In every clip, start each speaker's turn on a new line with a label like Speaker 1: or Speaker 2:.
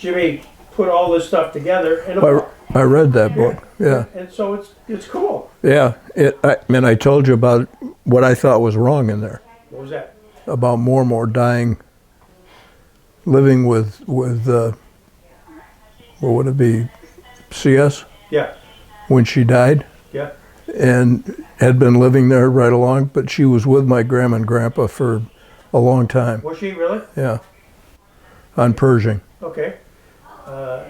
Speaker 1: Jimmy put all this stuff together in a book.
Speaker 2: I read that book. Yeah.
Speaker 1: And so it's cool.
Speaker 2: Yeah. I told you about what I thought was wrong in there.
Speaker 1: What was that?
Speaker 2: About Mormor dying, living with what would it be, CS?
Speaker 1: Yeah.
Speaker 2: When she died.
Speaker 1: Yeah.
Speaker 2: And had been living there right along, but she was with my grandma and grandpa for a long time.
Speaker 1: Was she really?
Speaker 2: Yeah. On Pershing.
Speaker 1: Okay.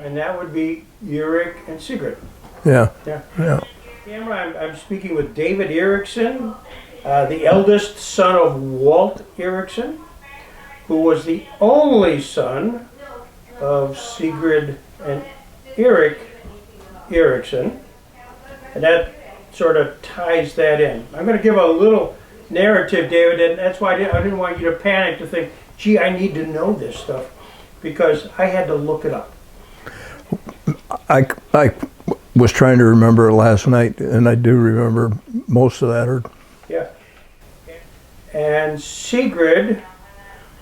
Speaker 1: And that would be Eric and Sigrid.
Speaker 2: Yeah.
Speaker 1: Yeah.
Speaker 2: Yeah.
Speaker 1: Camera, I'm speaking with David Erickson, the eldest son of Walt Erickson, who was the only son of Sigrid and Eric Erickson. And that sort of ties that in. I'm going to give a little narrative, David, and that's why I didn't want you to panic to think, gee, I need to know this stuff, because I had to look it up.
Speaker 2: I was trying to remember it last night, and I do remember most of that.
Speaker 1: Yeah. And Sigrid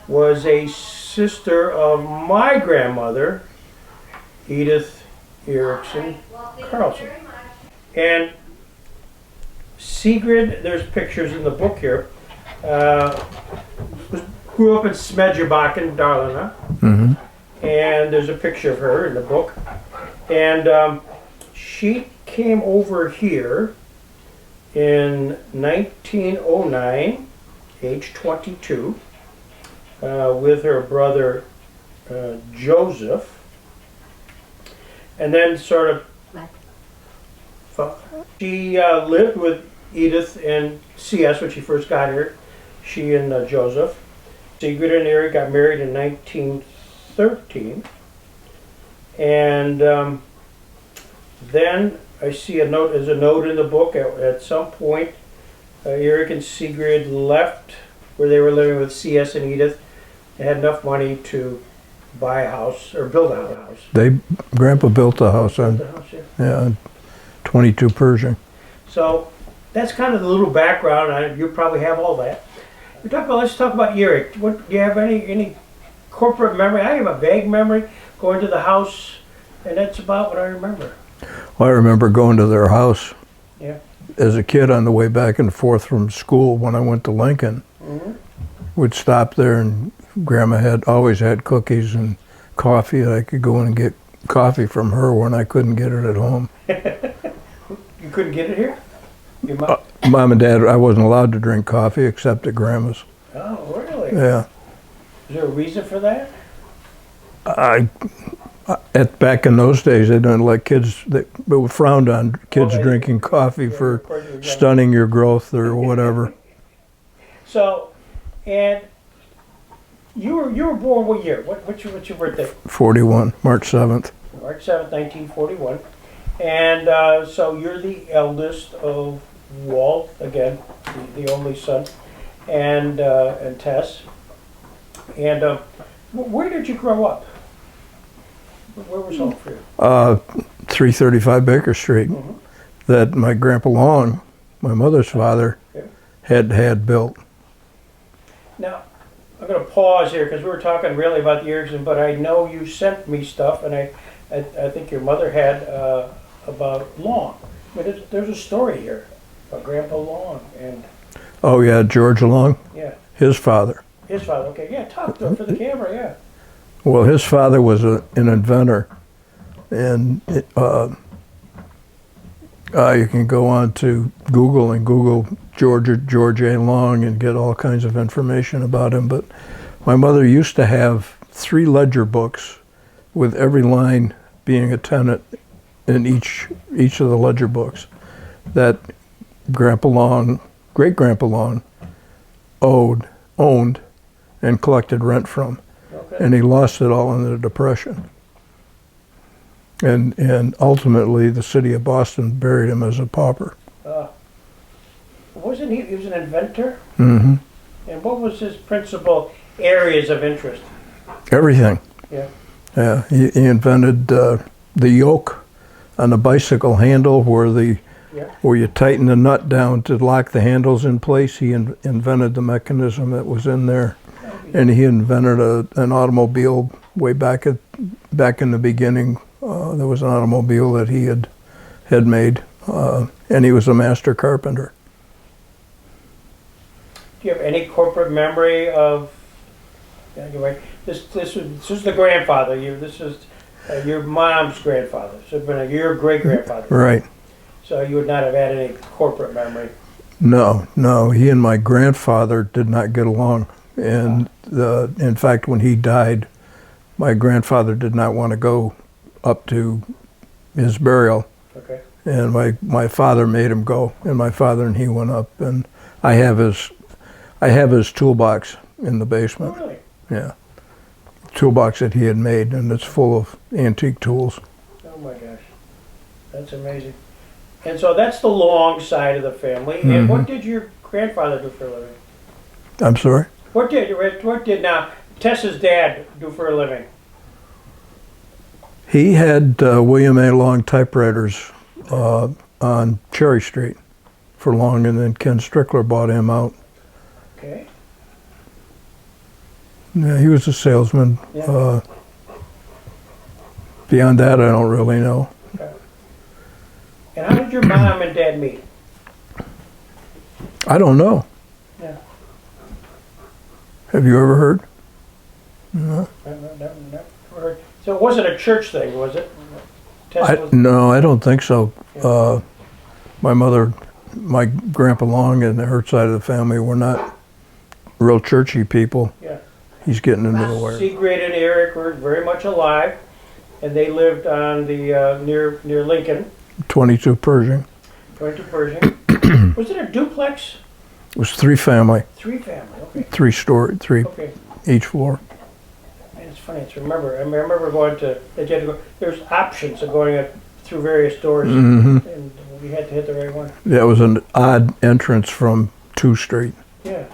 Speaker 1: was a sister of my grandmother, Edith Erickson Carlson. And Sigrid, there's pictures in the book here, grew up in Smedjebakken, Dalarna.
Speaker 2: Mm-hmm.
Speaker 1: And there's a picture of her in the book. And she came over here in 1909, age 22, with her brother Joseph. And then sort of, she lived with Edith and CS when she first got here, she and Joseph. Sigrid and Eric got married in 1913. And then I see there's a note in the book at some point Eric and Sigrid left where they were living with CS and Edith. They had enough money to buy a house or build a house.
Speaker 2: Grandpa built a house on, yeah, 22 Pershing.
Speaker 1: So that's kind of the little background. You probably have all that. Let's talk about Eric. Do you have any corporate memory? I have a vague memory going to the house, and that's about what I remember.
Speaker 2: Well, I remember going to their house.
Speaker 1: Yeah.
Speaker 2: As a kid on the way back and forth from school when I went to Lincoln. Mm-hmm. Would stop there, and Grandma always had cookies and coffee. I could go in and get coffee from her when I couldn't get it at home.
Speaker 1: You couldn't get it here? Your mom?
Speaker 2: Mom and Dad, I wasn't allowed to drink coffee except at Grandma's.
Speaker 1: Oh, really?
Speaker 2: Yeah.
Speaker 1: Is there a reason for that?
Speaker 2: Back in those days, they didn't let kids, they frowned on kids drinking coffee for stunning your growth or whatever.
Speaker 1: So, and you were born what year? What's your birthday?
Speaker 2: 41, March 7th.
Speaker 1: March 7th, 1941. And so you're the eldest of Walt, again, the only son, and Tess. And where did you grow up? Where was home for you?
Speaker 2: 335 Baker Street. Mm-hmm. That my Grandpa Long, my mother's father, had built.
Speaker 1: Now, I'm going to pause here because we were talking really about the Erickson, but I know you sent me stuff, and I think your mother had about Long. But there's a story here about Grandpa Long and.
Speaker 2: Oh yeah, George Long.
Speaker 1: Yeah.
Speaker 2: His father.
Speaker 1: His father. Okay. Yeah. Talk to him for the camera. Yeah.
Speaker 2: Well, his father was an inventor, and you can go on to Google and Google George A. Long and get all kinds of information about him. But my mother used to have 3 ledger books with every line being a tenant in each of the ledger books that Grandpa Long, Great-Grandpa Long, owned and collected rent from. Okay. And he lost it all in the Depression. And ultimately the city of Boston buried him as a pauper.
Speaker 1: Wasn't he was an inventor?
Speaker 2: Mm-hmm.
Speaker 1: And what was his principal areas of interest?
Speaker 2: Everything.
Speaker 1: Yeah.
Speaker 2: Yeah, he invented the yoke on the bicycle handle where you tighten the nut down to lock the handles in place. He invented the mechanism that was in there. And he invented an automobile way back back in the beginning, there was an automobile that he had made, and he was a master carpenter.
Speaker 1: Do you have any corporate memory of? Anyway, this is the grandfather. This is your mom's grandfather. So it's been your great grandfather.
Speaker 2: Right.
Speaker 1: So you would not have had any corporate memory.
Speaker 2: No. He and my grandfather did not get along, and in fact, when he died, my grandfather did not want to go up to his burial.
Speaker 1: Okay.
Speaker 2: And my father made him go, and my father and he went up, and I have his toolbox in the basement.
Speaker 1: Oh, really?
Speaker 2: Yeah, toolbox that he had made, and it's full of antique tools.
Speaker 1: Oh my gosh, that's amazing. And so that's the long side of the family. And what did your grandfather do for a living?
Speaker 2: I'm sorry?
Speaker 1: What did now Tessa's dad do for a living?
Speaker 2: He had William A. Long typewriters on Cherry Street for long, and then Ken Strickler bought him out.
Speaker 1: Okay.
Speaker 2: Yeah, he was a salesman.
Speaker 1: Yeah.
Speaker 2: Beyond that, I don't really know.
Speaker 1: Okay. And how did your mom and dad meet?
Speaker 2: I don't know.
Speaker 1: Yeah.
Speaker 2: Have you ever heard? No.
Speaker 1: Never heard. So it wasn't a church thing, was it?
Speaker 2: No, I don't think so. Yeah. My Grandpa Long and her side of the family were not real churchy people.
Speaker 1: Yeah.
Speaker 2: He's getting into the wire.
Speaker 1: Sigrid and Eric were very much alive, and they lived on the near Lincoln.
Speaker 2: 22 Pershing.
Speaker 1: 22 Pershing. Was it a duplex?
Speaker 2: It was three family.
Speaker 1: Three family. Okay.
Speaker 2: Three
Speaker 1: Okay.
Speaker 2: each floor.
Speaker 1: And it's funny to remember. I remember going to. There's options of going through various doors, and we had to hit the right one.
Speaker 2: Yeah, it was an odd entrance from 2 Street.
Speaker 1: Yeah.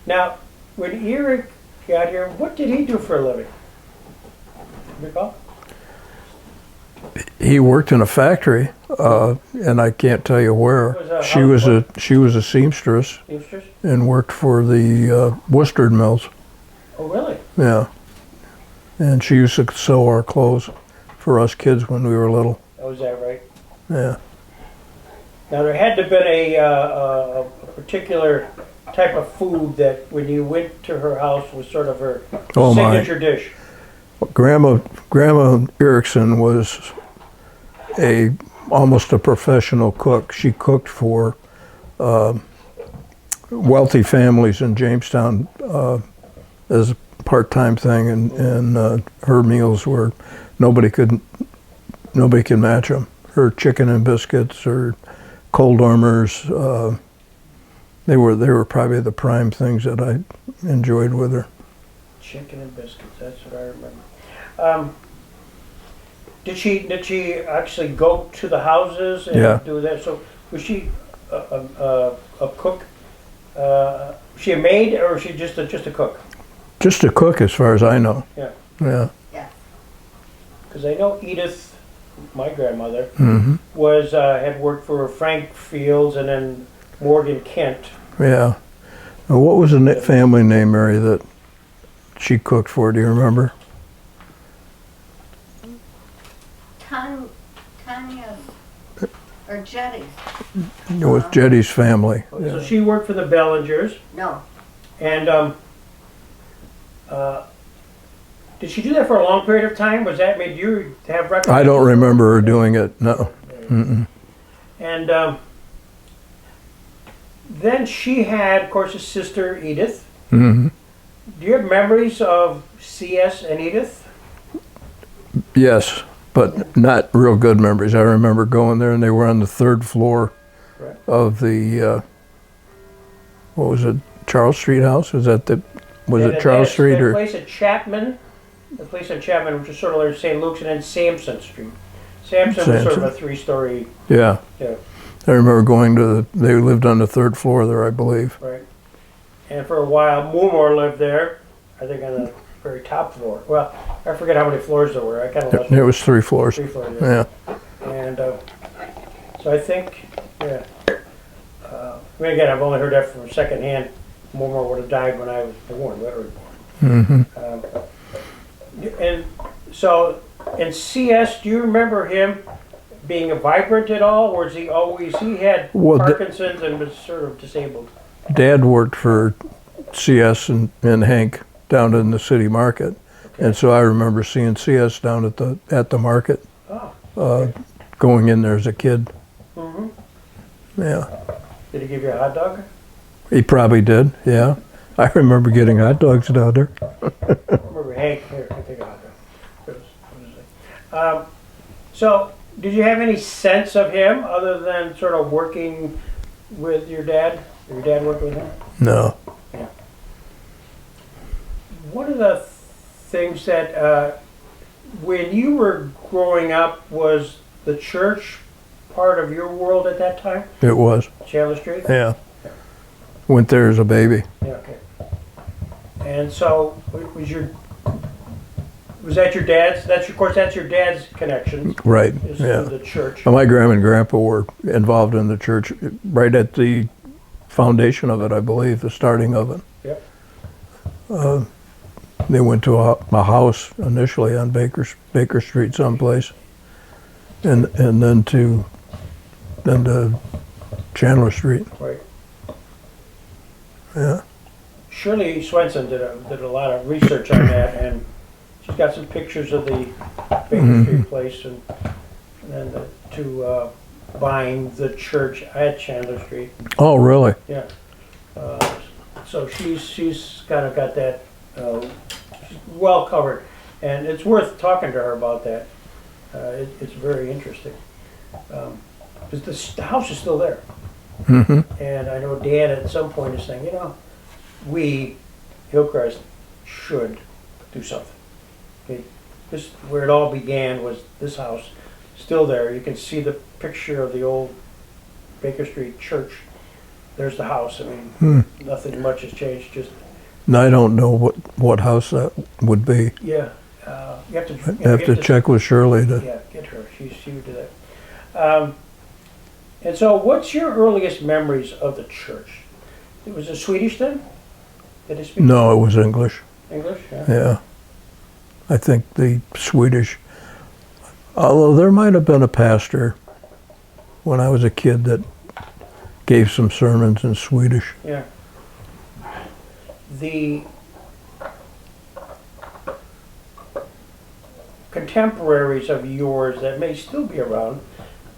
Speaker 1: Now, when Eric got here, what did he do for a living? You recall?
Speaker 2: He worked in a factory, and I can't tell you where. She was a seamstress.
Speaker 1: Seamstress?
Speaker 2: And worked for the Worcester mills.
Speaker 1: Oh, really?
Speaker 2: Yeah. And she used to sew our clothes for us kids when we were little.
Speaker 1: Oh, is that right?
Speaker 2: Yeah.
Speaker 1: Now, there had to have been a particular type of food that when you went to her house was sort of her signature dish.
Speaker 2: Grandma Erickson was almost a professional cook. She cooked for wealthy families in Jamestown as a part-time thing, and her meals were nobody could match them. Her chicken and biscuits, her cold armors, they were probably the prime things that I enjoyed with her.
Speaker 1: Chicken and biscuits, that's what I remember. Did she actually go to the houses and do that? So was she a cook? Was she a maid, or was she just a cook?
Speaker 2: Just a cook, as far as I know.
Speaker 1: Yeah.
Speaker 2: Yeah.
Speaker 3: Yeah.
Speaker 1: Because I know Edith, my grandmother, had worked for Frank Fields and then Morgan Kent.
Speaker 2: Yeah. Now, what was the family name, Mary, that she cooked for? Do you remember?
Speaker 3: Tanya or Jetty.
Speaker 2: It was Jetty's family.
Speaker 1: So she worked for the Bellingers.
Speaker 3: No.
Speaker 1: And did she do that for a long period of time? Was that made you have recollection?
Speaker 2: I don't remember her doing it, no. Mm-mm.
Speaker 1: And then she had, of course, a sister, Edith.
Speaker 2: Mm-hmm.
Speaker 1: Do you have memories of C.S. and Edith?
Speaker 2: Yes, but not real good memories. I remember going there, and they were on the 3rd floor of the, what was it, Charles Street house? Was it Charles Street?
Speaker 1: The place at Chapman, which is sort of like St. Luke's, and then Sampson Street. Sampson was sort of a 3-story.
Speaker 2: Yeah.
Speaker 1: Yeah.
Speaker 2: I remember going they lived on the 3rd floor there, I believe.
Speaker 1: Right. And for a while, Moomore lived there, I think on the very top floor. Well, I forget how many floors there were. I kind of lost.
Speaker 2: It was 3 floors.
Speaker 1: 3 floors,
Speaker 2: yeah.
Speaker 1: And so I think, yeah. I mean, again, I've only heard that from secondhand. Moomore would have died when I was born, literally born.
Speaker 2: Mm-hmm.
Speaker 1: And so, in CS, do you remember him being vibrant at all, or is he always, he had
Speaker 2: Well,
Speaker 1: Parkinson's and was sort of disabled?
Speaker 2: Dad worked for CS and Hank down in the city market, and so I remember seeing CS down at the market,
Speaker 1: Oh.
Speaker 2: going in there as a kid.
Speaker 1: Mm-hmm.
Speaker 2: Yeah,
Speaker 1: Did he give you a hot dog?
Speaker 2: he probably did. Yeah, I remember getting hot dogs down there.
Speaker 1: Remember Hank, here, I take a hot dog. So, did you have any sense of him other than sort of working with your dad? Your dad worked with him?
Speaker 2: No.
Speaker 1: One of the things that, when you were growing up, was the church part of your world at that time?
Speaker 2: It was.
Speaker 1: Chandler Street?
Speaker 2: Yeah. Went there as a baby.
Speaker 1: Yeah, okay. And so, was that your dad's? Of course, that's your dad's connection.
Speaker 2: Right.
Speaker 1: Is
Speaker 2: Yeah.
Speaker 1: to the church.
Speaker 2: Well, my grandma and grandpa were involved in the church right at the foundation of it, I believe, the starting of it.
Speaker 1: Yep.
Speaker 2: They went to a house initially on Baker Street someplace, and then to Chandler Street.
Speaker 1: Right.
Speaker 2: Yeah.
Speaker 1: Shirley Swenson did a lot of research on that, and she's got some pictures of the Baker Street place and then to buying the church at Chandler Street.
Speaker 2: Oh, really?
Speaker 1: Yeah. So she's kind of got that she's well covered, and it's worth talking to her about that. It's very interesting. Because the house is still there.
Speaker 2: Mm-hmm.
Speaker 1: And I know Dan at some point is saying, we, Hillcrest, should do something. Okay? This, where it all began was this house, still there. You can see the picture of the old Baker Street church. There's the house. I mean, nothing much has changed. Just
Speaker 2: And I don't know what house that would be.
Speaker 1: yeah, you have to
Speaker 2: I have to check with Shirley to.
Speaker 1: Yeah, get her. She would do that. And so, what's your earliest memories of the church? It was a Swedish then? Did they speak
Speaker 2: No, it was English.
Speaker 1: English? Yeah.
Speaker 2: Yeah. I think the Swedish, although there might have been a pastor when I was a kid that gave some sermons in Swedish.
Speaker 1: Yeah. The contemporaries of yours that may still be around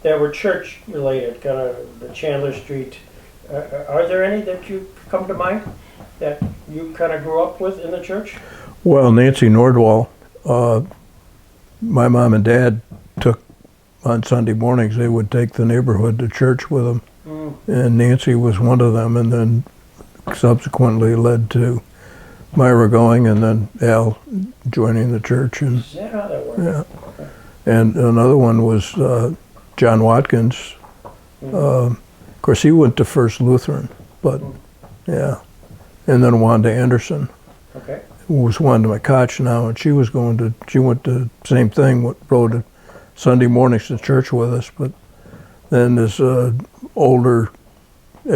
Speaker 1: that were church related, kind of the Chandler Street, are there any that you come to mind that you kind of grew up with in the church?
Speaker 2: Well, Nancy Nordwall, my mom and dad took, on Sunday mornings, they would take the neighborhood to church with them. And Nancy was one of them, and then subsequently led to Myra going, and then Al joining the church. And
Speaker 1: Is that how that works?
Speaker 2: yeah, and another one was John Watkins. Of course, he went to First Lutheran, but yeah, and then Wanda Anderson,
Speaker 1: Okay.
Speaker 2: who was Wanda McCotch now, and she went to same thing, rode Sunday mornings to church with us, but then as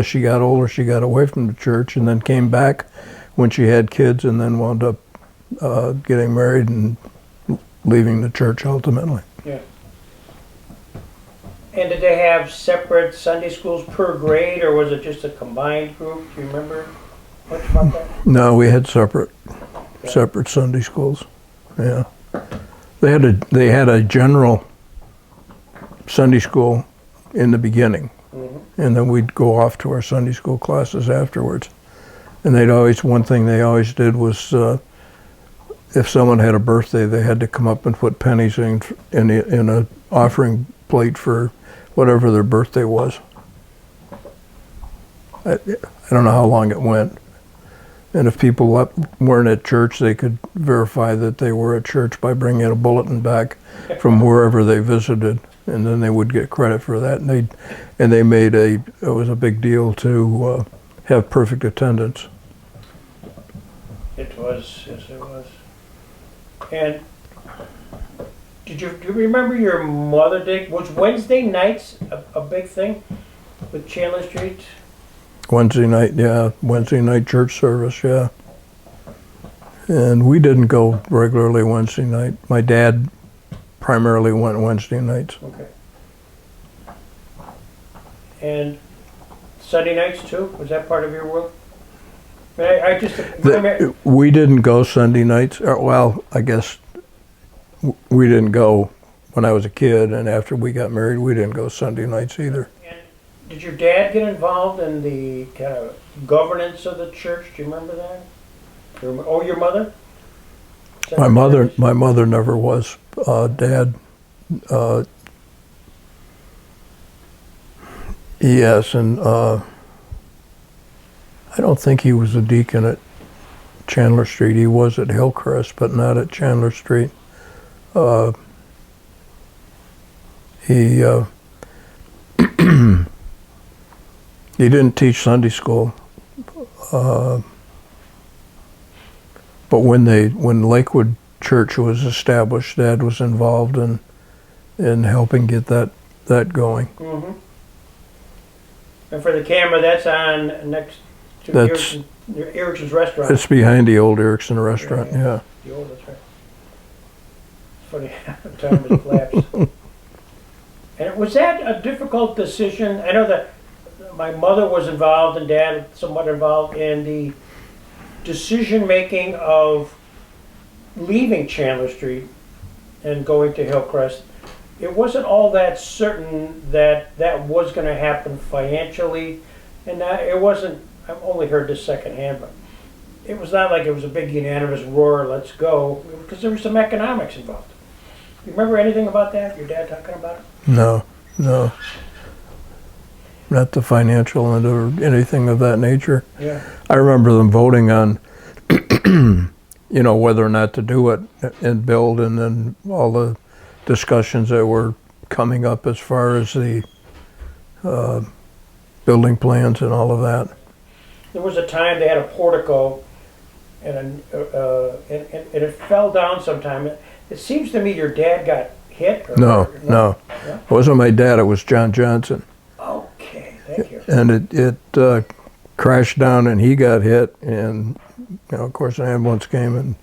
Speaker 2: she got older, she got away from the church and then came back when she had kids, and then wound up getting married and leaving the church ultimately.
Speaker 1: Yeah. And did they have separate Sunday schools per grade, or was it just a combined group? Do you remember much about that?
Speaker 2: No, we had separate Sunday schools. Yeah, they had a general Sunday school in the beginning, and then we'd go off to our Sunday school classes afterwards. And one thing they always did was, if someone had a birthday, they had to come up and put pennies in a offering plate for whatever their birthday was. I don't know how long it went. And if people weren't at church, they could verify that they were at church by bringing a bulletin back from wherever they visited, and then they would get credit for that. And they made it was a big deal to have perfect attendance.
Speaker 1: It was, yes, it was. And do you remember your Mother Day? Was Wednesday nights a big thing with Chandler Street?
Speaker 2: Wednesday night church service, yeah. And we didn't go regularly Wednesday night. My dad primarily went Wednesday nights.
Speaker 1: Okay. And Sunday nights too? Was that part of your world? I just...
Speaker 2: We didn't go Sunday nights. Well, I guess we didn't go when I was a kid, and after we got married, we didn't go Sunday nights either.
Speaker 1: And did your dad get involved in the kind of governance of the church? Do you remember that? Or your mother?
Speaker 2: My mother never was. Dad, yes, and I don't think he was a deacon at Chandler Street. He was at Hillcrest, but not at Chandler Street. He he didn't teach Sunday school. But when Lakewood Church was established, Dad was involved in helping get that going.
Speaker 1: Mm-hmm. And for the camera, that's on next to Erickson's restaurant.
Speaker 2: It's behind the old Erickson restaurant, yeah.
Speaker 1: The old, that's right. It's funny how time has lapsed. And was that a difficult decision? I know that my mother was involved and Dad somewhat involved in the decision-making of leaving Chandler Street and going to Hillcrest. It wasn't all that certain that that was going to happen financially, and it wasn't, I've only heard this secondhand, but it was not like it was a big unanimous roar, let's go, because there was some economics involved. You remember anything about that? Your dad talking about it?
Speaker 2: No. Not the financial end or anything of that nature.
Speaker 1: Yeah.
Speaker 2: I remember them voting on, whether or not to do it and build, and then all the discussions that were coming up as far as the building plans and all of that.
Speaker 1: There was a time they had a portico, and it fell down sometime. It seems to me your dad got hit.
Speaker 2: No.
Speaker 1: Yeah?
Speaker 2: It wasn't my dad, it was John Johnson.
Speaker 1: Okay, thank you.
Speaker 2: And it crashed down and he got hit, and of course an ambulance came and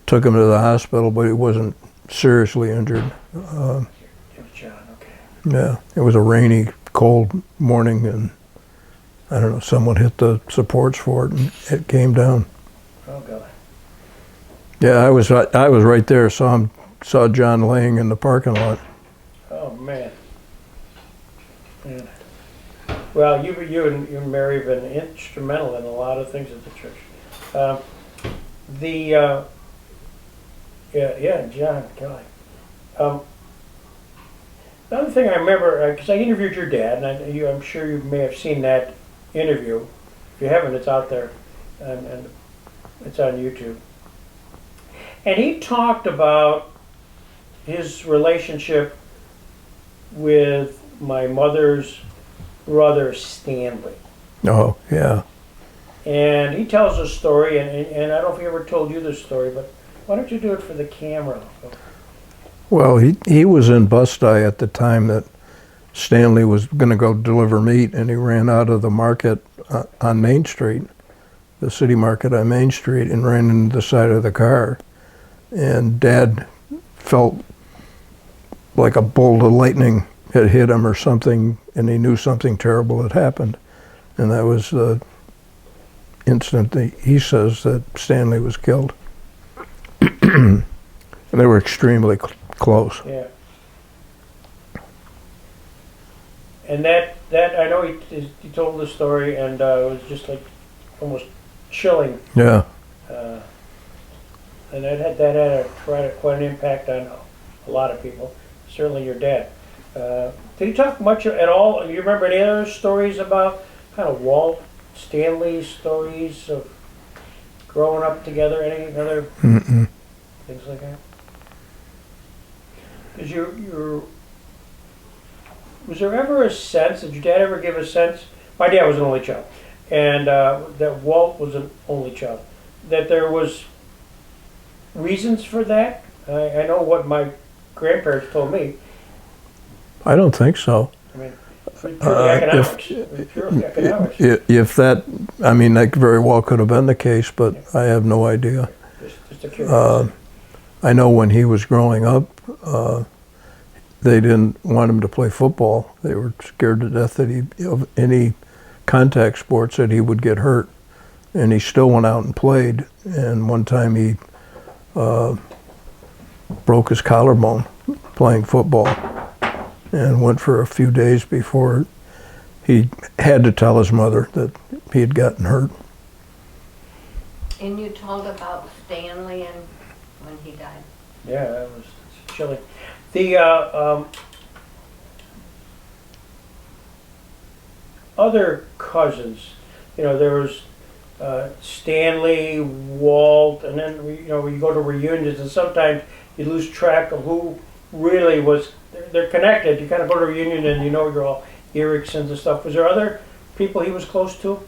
Speaker 2: took him to the hospital, but he wasn't seriously injured.
Speaker 1: It was John, okay.
Speaker 2: Yeah, it was a rainy, cold morning, and I don't know, someone hit the supports for it and it came down.
Speaker 1: Oh God.
Speaker 2: Yeah, I was right there, saw John laying in the parking lot.
Speaker 1: Oh man. Yeah. Well, you and Mary have been instrumental in a lot of things at the church. John Kelly. The other thing I remember, because I interviewed your dad, and I'm sure you may have seen that interview. If you haven't, it's out there, and it's on YouTube. And he talked about his relationship with my mother's brother, Stanley.
Speaker 2: Oh, yeah.
Speaker 1: And he tells a story, and I don't know if he ever told you this story, but why don't you do it for the camera?
Speaker 2: Well, he was in Bust-I at the time that Stanley was going to go deliver meat, and he ran out of the market on Main Street, the city market on Main Street, and ran into the side of the car. And Dad felt like a bolt of lightning had hit him or something, and he knew something terrible had happened. And that was the instant that he says that Stanley was killed. And they were extremely close.
Speaker 1: Yeah. And that I know he told the story, and it was just like almost chilling.
Speaker 2: Yeah.
Speaker 1: And that had quite an impact on a lot of people. Certainly your dad. Did he talk much at all? Do you remember any other stories about kind of Walt Stanley stories of growing up together? Any other things like that? Because was there ever a sense, did your dad ever give a sense? My dad was an only child, and that Walt was an only child. That there was reasons for that? I know what my grandparents told me.
Speaker 2: I don't think so.
Speaker 1: I mean, purely economics.
Speaker 2: If that, I mean, that very well could have been the case, but I have no idea.
Speaker 1: Just a curiosity.
Speaker 2: I know when he was growing up, they didn't want him to play football. They were scared to death that of any contact sports that he would get hurt. And he still went out and played. And one time he broke his collarbone playing football and went for a few days before he had to tell his mother that he had gotten hurt.
Speaker 3: And you told about Stanley and when he died.
Speaker 1: Yeah, that was chilling. The other cousins, there was Stanley, Walt, and then when you go to reunions, and sometimes you lose track of who really was. They're connected. You kind of go to a reunion and you're all Ericksons and stuff. Was there other people he was close to,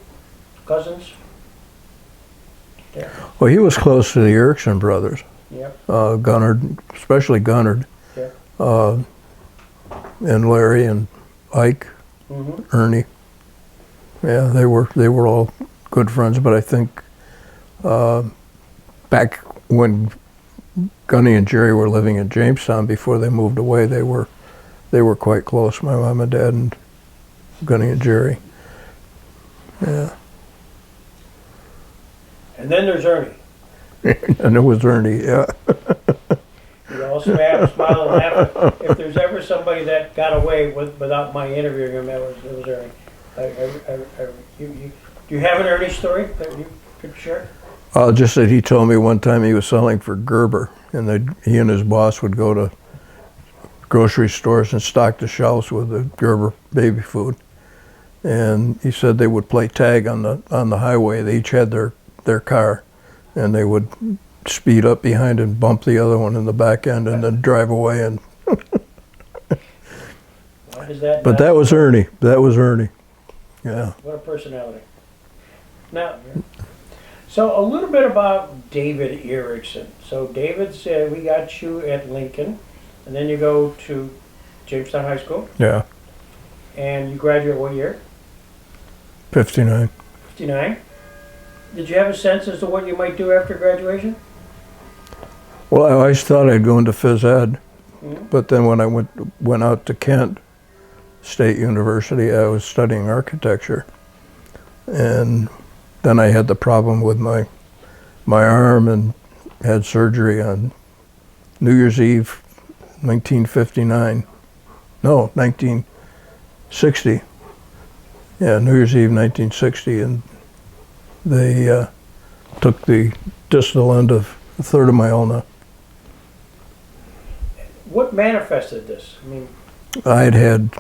Speaker 1: cousins? Yeah.
Speaker 2: Well, he was close to the Erickson brothers.
Speaker 1: Yep.
Speaker 2: Gunnard, especially Gunnard.
Speaker 1: Yeah.
Speaker 2: And Larry and Ike, Ernie. Yeah, they were all good friends. But I think back when Gunny and Jerry were living in Jamestown before they moved away, they were quite close. My mom and dad and Gunny and Jerry. Yeah.
Speaker 1: And then there's Ernie.
Speaker 2: And it was Ernie. Yeah.
Speaker 1: You also have to smile and laugh. If there's ever somebody that got away without my interviewing him, it was Ernie. Do you have an Ernie story that you could share?
Speaker 2: Just that he told me one time he was selling for Gerber, and he and his boss would go to grocery stores and stock the shelves with the Gerber baby food. And he said they would play tag on the highway. They each had their car, and they would speed up behind and bump the other one in the back end and then drive away. And but that was Ernie. That was Ernie. Yeah.
Speaker 1: What a personality. Now, so a little bit about David Erickson. So David said we got you at Lincoln, and then you go to Jamestown High School.
Speaker 2: Yeah.
Speaker 1: And you graduate what year?
Speaker 2: 59.
Speaker 1: 59. Did you have a sense as to what you might do after graduation?
Speaker 2: Well, I always thought I'd go into phys ed, but then when I went out to Kent State University, I was studying architecture, and then I had the problem with my arm and had surgery on New Year's Eve, 1959. No, 1960. Yeah, New Year's Eve, 1960, and they took the distal end of a third of my ulna.
Speaker 1: What manifested this? I mean,
Speaker 2: I had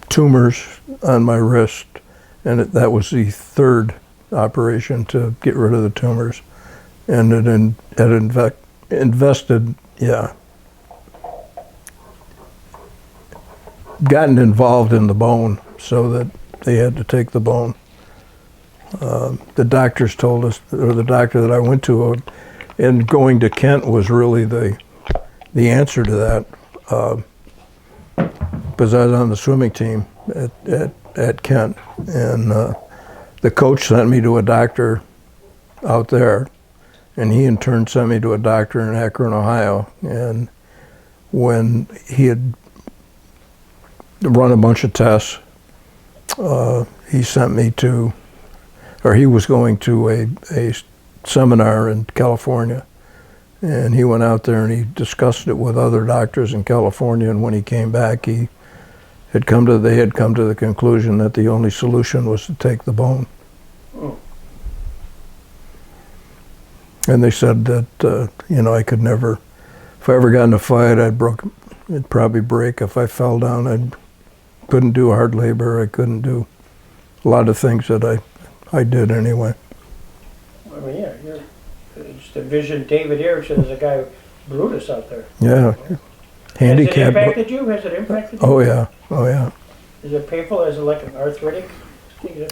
Speaker 2: tumors on my wrist, and that was the third operation to get rid of the tumors, and it invested, gotten involved in the bone, so that they had to take the bone. The doctors told us, or the doctor that I went to, and going to Kent was really the answer to that, because I was on the swimming team at Kent, and the coach sent me to a doctor out there, and he in turn sent me to a doctor in Akron, Ohio, and when he had run a bunch of tests, he sent me to, or he was going to a seminar in California, and he went out there and he discussed it with other doctors in California, and when he came back, they had come to the conclusion that the only solution was to take the bone.
Speaker 1: Oh.
Speaker 2: And they said that I could never, if I ever got in a fight, it'd probably break. If I fell down, I couldn't do hard labor. I couldn't do a lot of things that I did anyway.
Speaker 1: I mean, yeah, you're just envision David Erickson as a guy, Brutus out there.
Speaker 2: Yeah. Handicapped.
Speaker 1: Has it impacted you? Has it impacted you?
Speaker 2: Oh yeah. Oh yeah.
Speaker 1: Is it painful? Is it like an arthritic thing?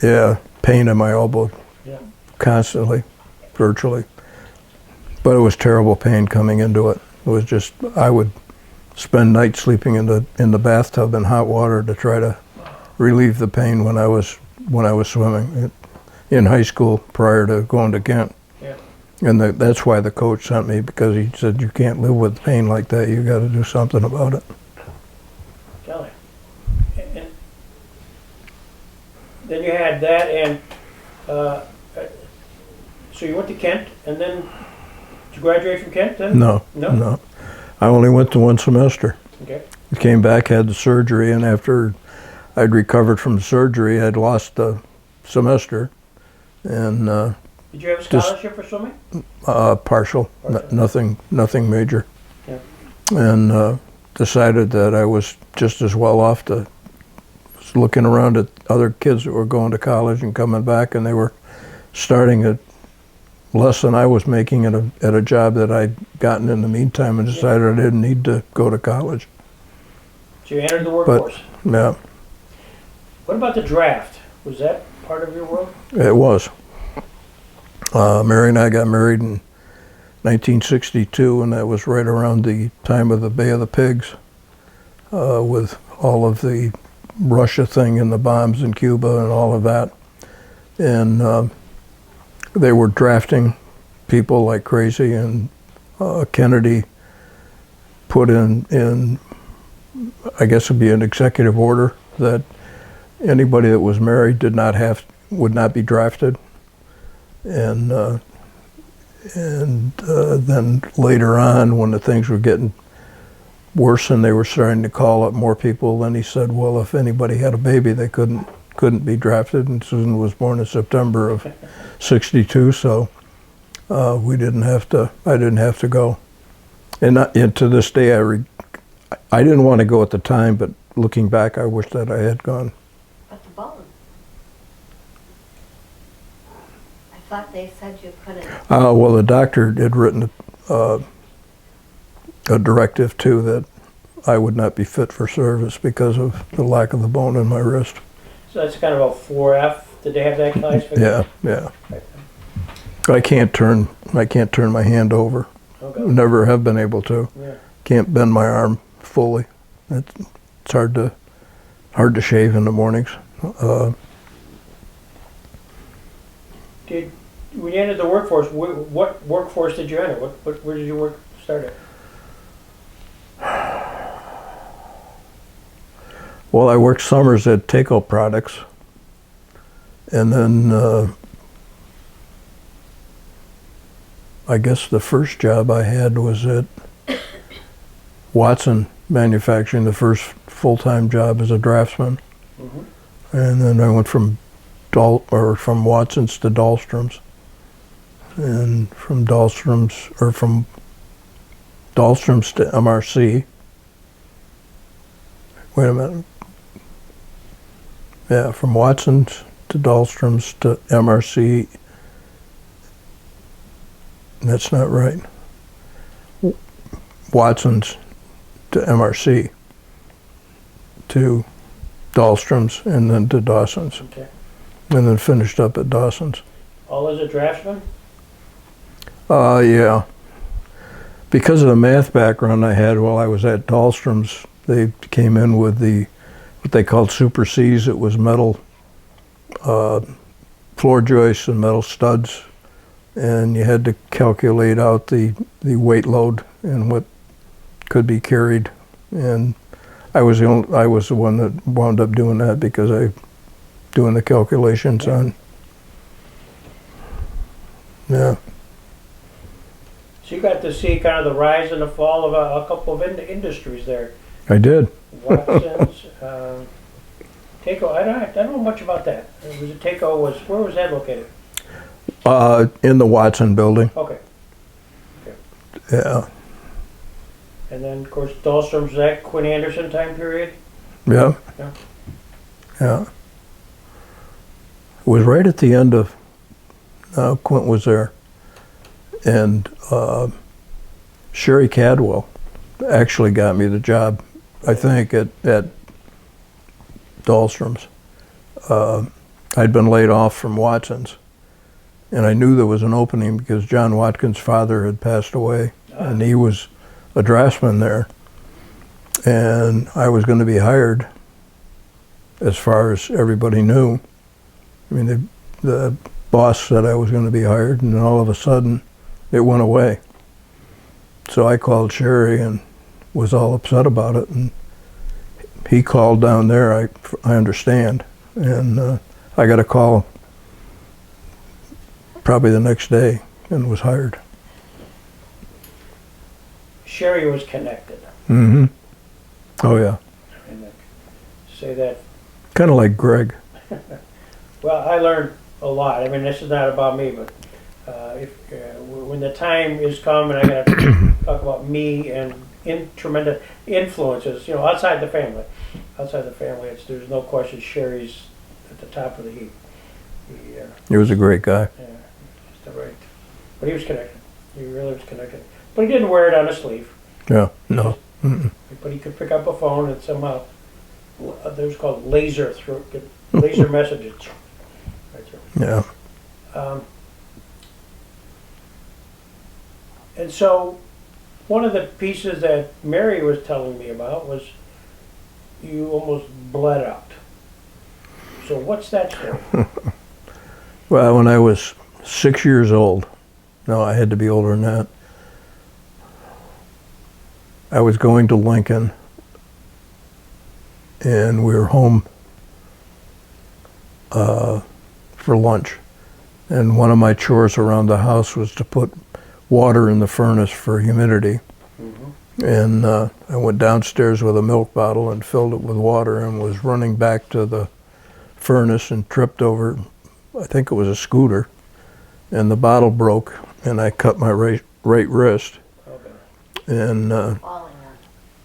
Speaker 2: Yeah, pain in my elbow.
Speaker 1: Yeah.
Speaker 2: Constantly, virtually. But it was terrible pain coming into it. It was just, I would spend nights sleeping in the bathtub in hot water to try to relieve the pain when I was swimming. in high school prior to going to Kent.
Speaker 1: Yeah.
Speaker 2: And that's why the coach sent me, because he said, you can't live with pain like that. You got to do something about it.
Speaker 1: Kelly. And then you had that, and so you went to Kent, and then did you graduate from Kent then?
Speaker 2: No. I only went to one semester.
Speaker 1: Okay.
Speaker 2: Came back, had the surgery, and after I'd recovered from the surgery, I'd lost the semester. And
Speaker 1: did you have a scholarship for swimming?
Speaker 2: partial, nothing major.
Speaker 1: Yeah.
Speaker 2: And decided that I was just as well off to looking around at other kids that were going to college and coming back, and they were starting at less than I was making at a job that I'd gotten in the meantime, and decided I didn't need to go to college.
Speaker 1: So you entered the workforce.
Speaker 2: Yeah,
Speaker 1: What about the draft? Was that part of your world?
Speaker 2: it was. Mary and I got married in 1962, and that was right around the time of the Bay of the Pigs, with all of the Russia thing and the bombs in Cuba and all of that. And they were drafting people like crazy, and Kennedy put in I guess it'd be an executive order that anybody that was married would not be drafted. And then later on, when the things were getting worse and they were starting to call up more people, then he said, well, if anybody had a baby, they couldn't be drafted. And Susan was born in September of '62, so I didn't have to go. And to this day, I didn't want to go at the time, but looking back, I wish that I had gone.
Speaker 3: But the bone. I thought they said you couldn't.
Speaker 2: Well, the doctor had written a directive too that I would not be fit for service because of the lack of the bone in my wrist.
Speaker 1: So that's kind of a 4F. Did they have that classification?
Speaker 2: Yeah. I can't turn my hand over.
Speaker 1: Okay.
Speaker 2: Never have been able to.
Speaker 1: Yeah.
Speaker 2: Can't bend my arm fully. It's hard to shave in the mornings.
Speaker 1: When you entered the workforce, what workforce did you enter? Where did your work start at?
Speaker 2: Well, I worked summers at Taco Products, and then I guess the first job I had was at Watson Manufacturing, the first full-time job as a draftsman. Mm-hmm. And then I went from Watson's to Dahlstrom's, and from Dahlstrom's to MRC. Wait a minute. Yeah, from Watson's to Dahlstrom's to MRC. That's not right. Watson's to MRC, to Dahlstrom's, and then to Dawson's.
Speaker 1: Okay.
Speaker 2: And then finished up at Dawson's.
Speaker 1: All as a draftsman?
Speaker 2: Yeah. Because of the math background I had while I was at Dahlstrom's, they came in with what they called Super Cs. It was metal floor joists and metal studs, and you had to calculate out the weight load and what could be carried. And I was the one that wound up doing that because I doing the calculations on. Yeah.
Speaker 1: So you got to see kind of the rise and the fall of a couple of industries there.
Speaker 2: I did.
Speaker 1: Watson's, Taco. I don't know much about that. Where was that located?
Speaker 2: In the Watson building.
Speaker 1: Okay.
Speaker 2: Yeah.
Speaker 1: And then, of course, Dahlstrom's, that Quinn Anderson time period?
Speaker 2: Yeah. It was right at the end of, Quint was there. And Sherry Cadwell actually got me the job, I think, at Dahlstrom's. I'd been laid off from Watson's, and I knew there was an opening because John Watkins' father had passed away, and he was a draftsman there. And I was going to be hired as far as everybody knew. I mean, the boss said I was going to be hired, and then all of a sudden it went away. So I called Sherry and was all upset about it, and he called down there, I understand, and I got a call probably the next day and was hired.
Speaker 1: Sherry was connected.
Speaker 2: Mm-hmm. Oh yeah.
Speaker 1: And say that.
Speaker 2: Kind of like Greg.
Speaker 1: Well, I learned a lot. I mean, this is not about me, but when the time is come, and I got to talk about me and tremendous influences, outside the family. Outside the family, there's no question Sherry's at the top of the heap.
Speaker 2: He was a great guy.
Speaker 1: Yeah, just right. But he was connected. He really was connected. But he didn't wear it on his sleeve.
Speaker 2: Yeah, no. Mm-mm.
Speaker 1: But he could pick up a phone and somehow, there's called laser messages. Right through.
Speaker 2: Yeah.
Speaker 1: And so, one of the pieces that Mary was telling me about was you almost bled out. So what's that story?
Speaker 2: Well, when I was 6 years old, no, I had to be older than that, I was going to Lincoln, and we were home for lunch. And one of my chores around the house was to put water in the furnace for humidity. Mm-hmm. And I went downstairs with a milk bottle and filled it with water and was running back to the furnace and tripped over, I think it was a scooter, and the bottle broke, and I cut my right wrist.
Speaker 1: Okay.
Speaker 2: And
Speaker 3: Falling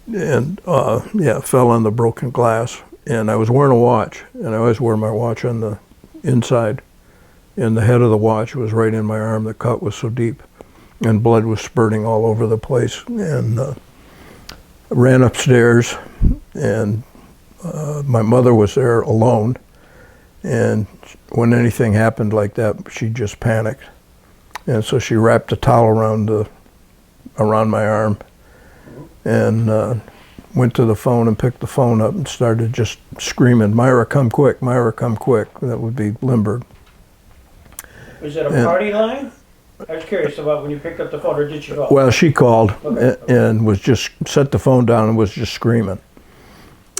Speaker 3: on.
Speaker 2: fell on the broken glass. And I was wearing a watch, and I always wear my watch on the inside. And the head of the watch was right in my arm. The cut was so deep, and blood was spurting all over the place. And I ran upstairs, and my mother was there alone. And when anything happened like that, she just panicked. And so she wrapped a towel around my arm, and went to the phone and picked the phone up and started just screaming, "Myra, come quick, Myra, come quick." That would be Lindbergh.
Speaker 1: Was it a party line? I was curious about when you picked up the phone, or did she call?
Speaker 2: Well, she called.
Speaker 1: Okay.
Speaker 2: And was just set the phone down and was just screaming.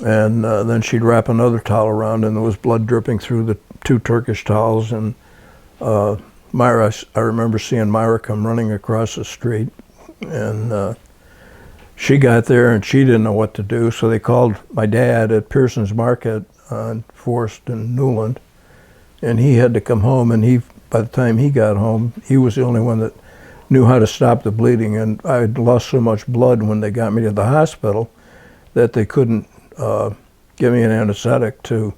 Speaker 2: And then she'd wrap another towel around, and there was blood dripping through the 2 Turkish towels. And Myra, I remember seeing Myra come running across the street, and she got there and she didn't know what to do, so they called my dad at Pearson's Market on Forest and Newland, and he had to come home. And by the time he got home, he was the only one that knew how to stop the bleeding. And I had lost so much blood when they got me to the hospital that they couldn't give me an anesthetic so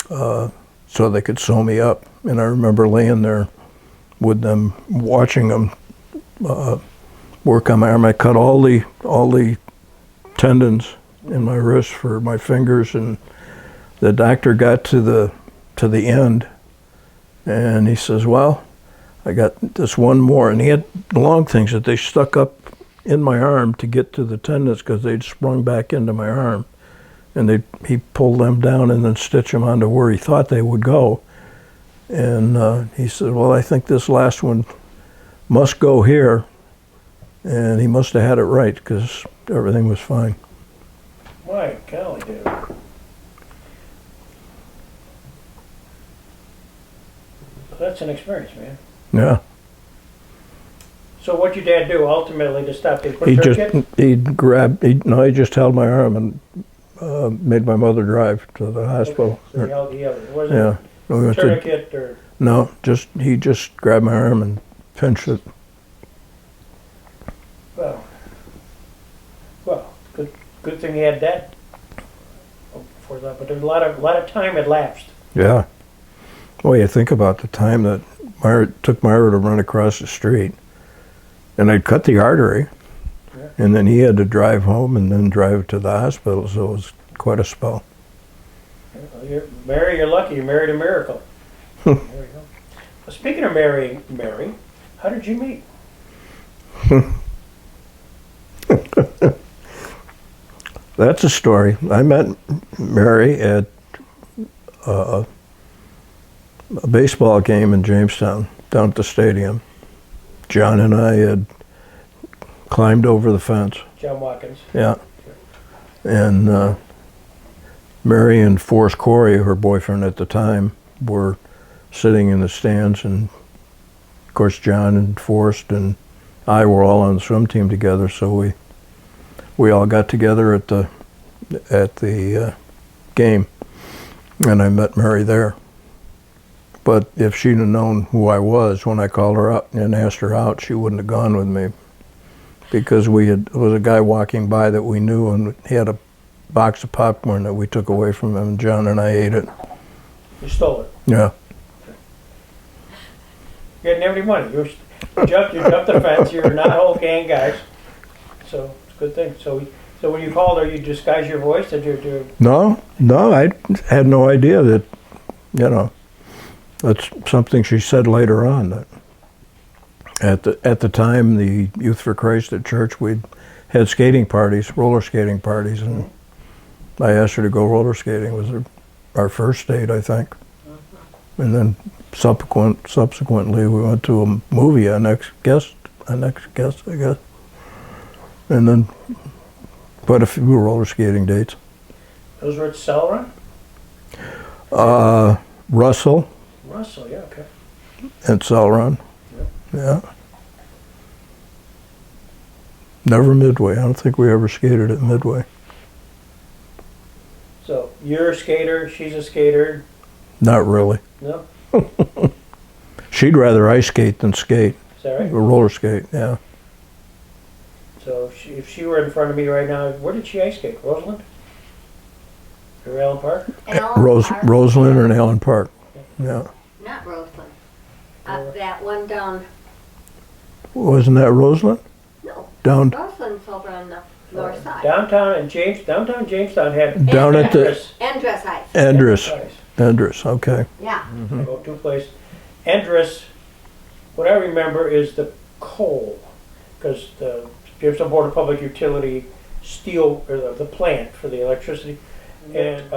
Speaker 2: they could sew me up. And I remember laying there with them, watching them work on my arm. I cut all the tendons in my wrist for my fingers, and the doctor got to the end, and he says, "Well, I got this one more." And he had long things that they stuck up in my arm to get to the tendons because they'd sprung back into my arm, and he pulled them down and then stitched them onto where he thought they would go. And he said, "Well, I think this last one must go here." And he must have had it right, because everything was fine.
Speaker 1: My golly, dude. That's an experience, man.
Speaker 2: Yeah.
Speaker 1: So what'd your dad do ultimately to stop the
Speaker 2: He
Speaker 1: tourniquet?
Speaker 2: just held my arm and made my mother drive to the hospital.
Speaker 1: So he held it. It wasn't
Speaker 2: Yeah. We went
Speaker 1: tourniquet or...
Speaker 2: No, he just grabbed my arm and pinched it.
Speaker 1: Well, good thing he had that before that. But there's a lot of time had lapsed.
Speaker 2: Yeah. Well, you think about the time that took Myra to run across the street, and I'd cut the artery,
Speaker 1: Yeah.
Speaker 2: and then he had to drive home and then drive to the hospital, so it was quite a spell.
Speaker 1: Mary, you're lucky. You married a miracle. There we go. Well, speaking of marrying Mary, how did you meet?
Speaker 2: That's a story. I met Mary at a baseball game in Jamestown, down at the stadium. John and I had climbed over the fence.
Speaker 1: John Watkins.
Speaker 2: Yeah. And Mary and Forrest Corey, her boyfriend at the time, were sitting in the stands, and of course John and Forrest and I were all on the swim team together, so we all got together at the game, and I met Mary there. But if she'd have known who I was when I called her up and asked her out, she wouldn't have gone with me, because there was a guy walking by that we knew, and he had a box of popcorn that we took away from him, and John and I ate it.
Speaker 1: You stole it.
Speaker 2: Yeah.
Speaker 1: You didn't have any money. You jumped the fence. You're not whole gang guys. So it's a good thing. So when you called her, you disguised your voice? Did you do?
Speaker 2: No, I had no idea that, that's something she said later on. That at the time, the Youth for Christ at church, we'd had skating parties, roller skating parties, and I asked her to go roller skating. It was our first date, I think. And then subsequently, we went to a movie, a next guest, I guess. And then quite a few roller skating dates.
Speaker 1: Those were at Celeron?
Speaker 2: Russell
Speaker 1: Russell, yeah, okay.
Speaker 2: and Celeron.
Speaker 1: Yep.
Speaker 2: Yeah. Never Midway. I don't think we ever skated at Midway.
Speaker 1: So you're a skater, she's a skater.
Speaker 2: Not really.
Speaker 1: No?
Speaker 2: She'd rather ice skate than skate.
Speaker 1: Is that right?
Speaker 2: Or roller skate, yeah.
Speaker 1: So if she were in front of me right now, where did she ice skate? Roseland? Or Allen Park?
Speaker 3: Park.
Speaker 2: Roseland or Allen Park. Yeah.
Speaker 3: Not Roseland. That one down.
Speaker 2: Wasn't that Roseland?
Speaker 3: No.
Speaker 2: Down
Speaker 3: Roseland's over on the north side.
Speaker 1: Downtown Jamestown had
Speaker 2: down at the
Speaker 3: Endress Heights.
Speaker 2: Endress, okay.
Speaker 3: Yeah.
Speaker 1: I go two places. Endress, what I remember is the coal, because the Jamestown Board of Public Utility steel, or the plant for the electricity, and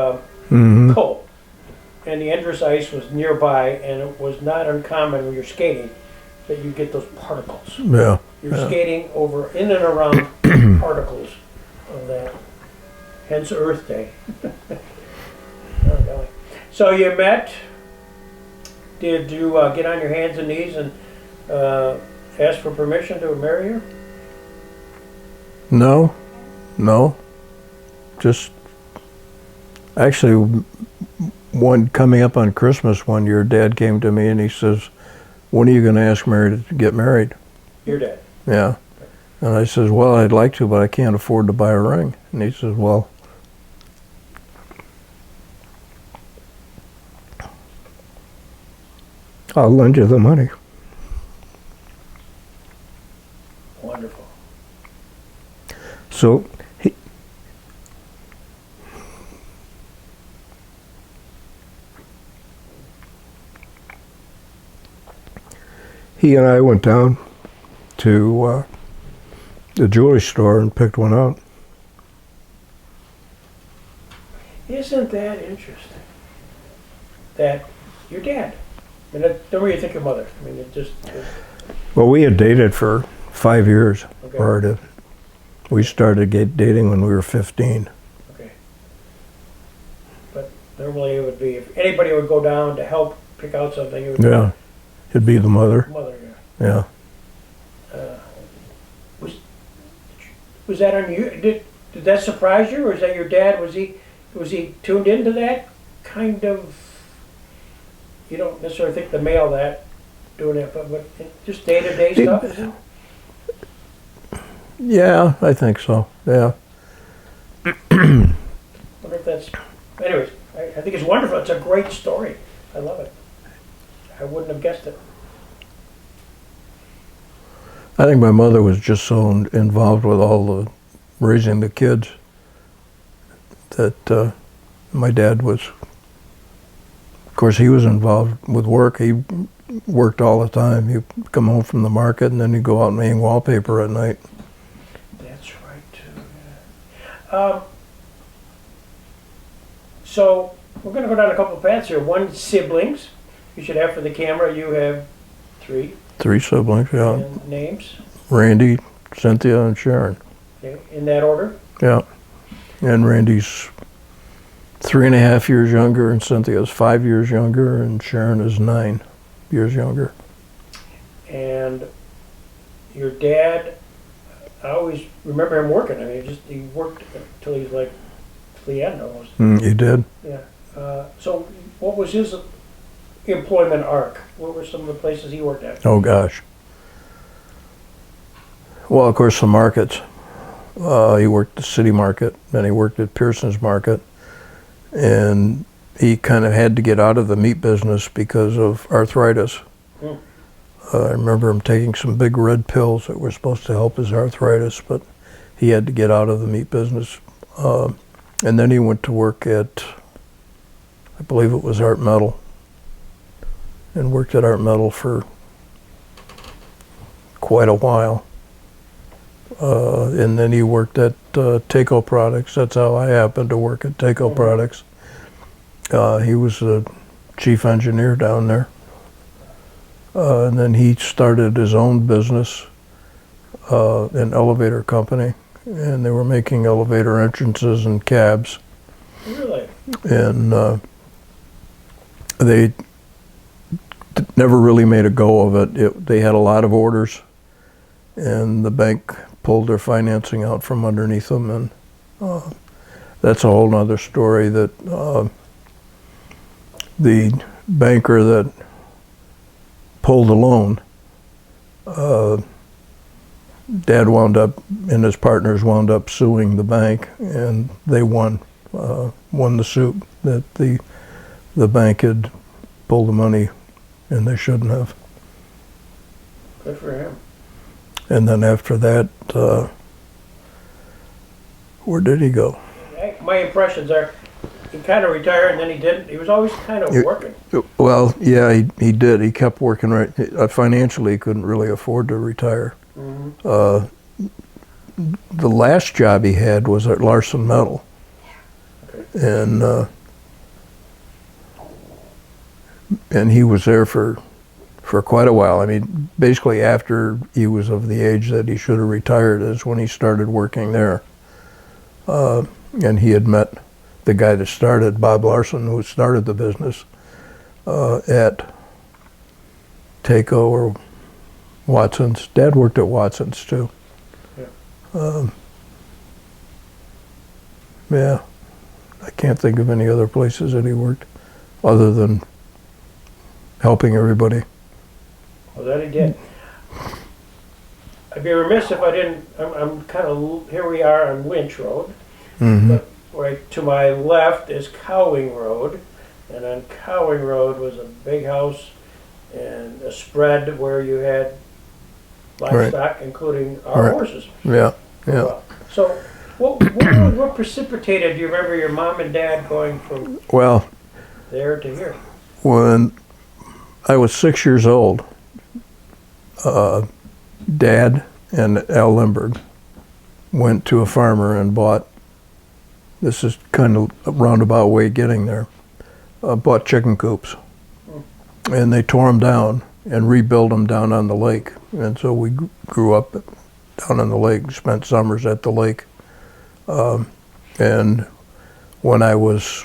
Speaker 1: coal. And the Endress ice was nearby, and it was not uncommon when you're skating that you get those particles.
Speaker 2: Yeah.
Speaker 1: You're skating over, in and around particles of that. Hence Earth Day. Oh, golly. So you met. Did you get on your hands and knees and ask for permission to marry her?
Speaker 2: No. Just actually, one coming up on Christmas one year, Dad came to me and he says, "When are you going to ask Mary to get married?"
Speaker 1: Your dad.
Speaker 2: Yeah. And I says, "Well, I'd like to, but I can't afford to buy a ring." And he says, "Well, I'll lend you the money."
Speaker 1: Wonderful.
Speaker 2: So he and I went down to the jewelry store and picked one out.
Speaker 1: Isn't that interesting? That your dad. I mean, don't really think your mother. I mean,
Speaker 2: Well, we had dated for 5 years
Speaker 1: Okay.
Speaker 2: prior to. We started dating when we were 15.
Speaker 1: Okay. But normally it would be, if anybody would go down to help pick out something, it would
Speaker 2: Yeah, it'd be the mother.
Speaker 1: be mother. Yeah.
Speaker 2: Yeah.
Speaker 1: Was that did that surprise you, or is that your dad? Was he tuned into that kind of? You don't necessarily think the male that doing that, but just day-to-day stuff. Is it?
Speaker 2: Yeah, I think so. Yeah.
Speaker 1: Wonder if that's. Anyways, I think it's wonderful. It's a great story. I love it. I wouldn't have guessed it.
Speaker 2: I think my mother was just so involved with all the raising the kids that my dad was. Of course, he was involved with work. He worked all the time. He'd come home from the market and then he'd go out and hang wallpaper at night.
Speaker 1: That's right too. Yeah. So we're going to go down a couple of paths here. One, siblings. you should have for the camera. You have three.
Speaker 2: Three siblings, yeah.
Speaker 1: And names.
Speaker 2: Randy, Cynthia, and Sharon.
Speaker 1: Okay. In that order.
Speaker 2: Yeah. And Randy's 3.5 years younger, and Cynthia's 5 years younger, and Sharon is 9 years younger.
Speaker 1: And your dad, I always remember him working. I mean, he worked until he was like the end almost.
Speaker 2: He did.
Speaker 1: Yeah. So what was his employment arc? What were some of the places he worked at?
Speaker 2: Oh gosh. Well, of course, the markets. He worked the city market, then he worked at Pearson's Market, and he kind of had to get out of the meat business because of arthritis. I remember him taking some big red pills that were supposed to help his arthritis, but he had to get out of the meat business. And then he went to work at, I believe it was Art Metal, and worked at Art Metal for quite a while. And then he worked at Taco Products. That's how I happened to work at Taco Products. He was the chief engineer down there. And then he started his own business, an elevator company, and they were making elevator entrances and cabs.
Speaker 1: Really?
Speaker 2: And they never really made a go of it. They had a lot of orders, and the bank pulled their financing out from underneath them, and that's a whole nother story. That the banker that pulled the loan, Dad wound up, and his partners wound up suing the bank, and they won the suit that the bank had pulled the money, and they shouldn't have.
Speaker 1: Good for him.
Speaker 2: And then after that, where did he go?
Speaker 1: My impressions are he kind of retired and then he didn't. He was always kind of working.
Speaker 2: Well, yeah, he did. He kept working. Right, financially, he couldn't really afford to retire. The last job he had was at Larson Metal, and he was there for quite a while. I mean, basically after he was of the age that he should have retired is when he started working there. And he had met the guy that started, Bob Larson, who started the business at Taco or Watson's. Dad worked at Watson's too. Yeah, I can't think of any other places that he worked other than helping everybody.
Speaker 1: Well, that he did. I'd be remiss if I didn't. I'm kind of here. We are on Lynch Road. But right to my left is Cowing Road, and on Cowing Road was a big house and a spread where you had livestock, including our horses.
Speaker 2: Yeah, yeah.
Speaker 1: So, what precipitated? Do you remember your mom and dad going from there to here?
Speaker 2: When I was 6 years old, Dad and Al Lindbergh went to a farmer and bought, this is kind of a roundabout way of getting there, bought chicken coops. And they tore them down and rebuilt them down on the lake. And so we grew up down on the lake, spent summers at the lake. And when I was,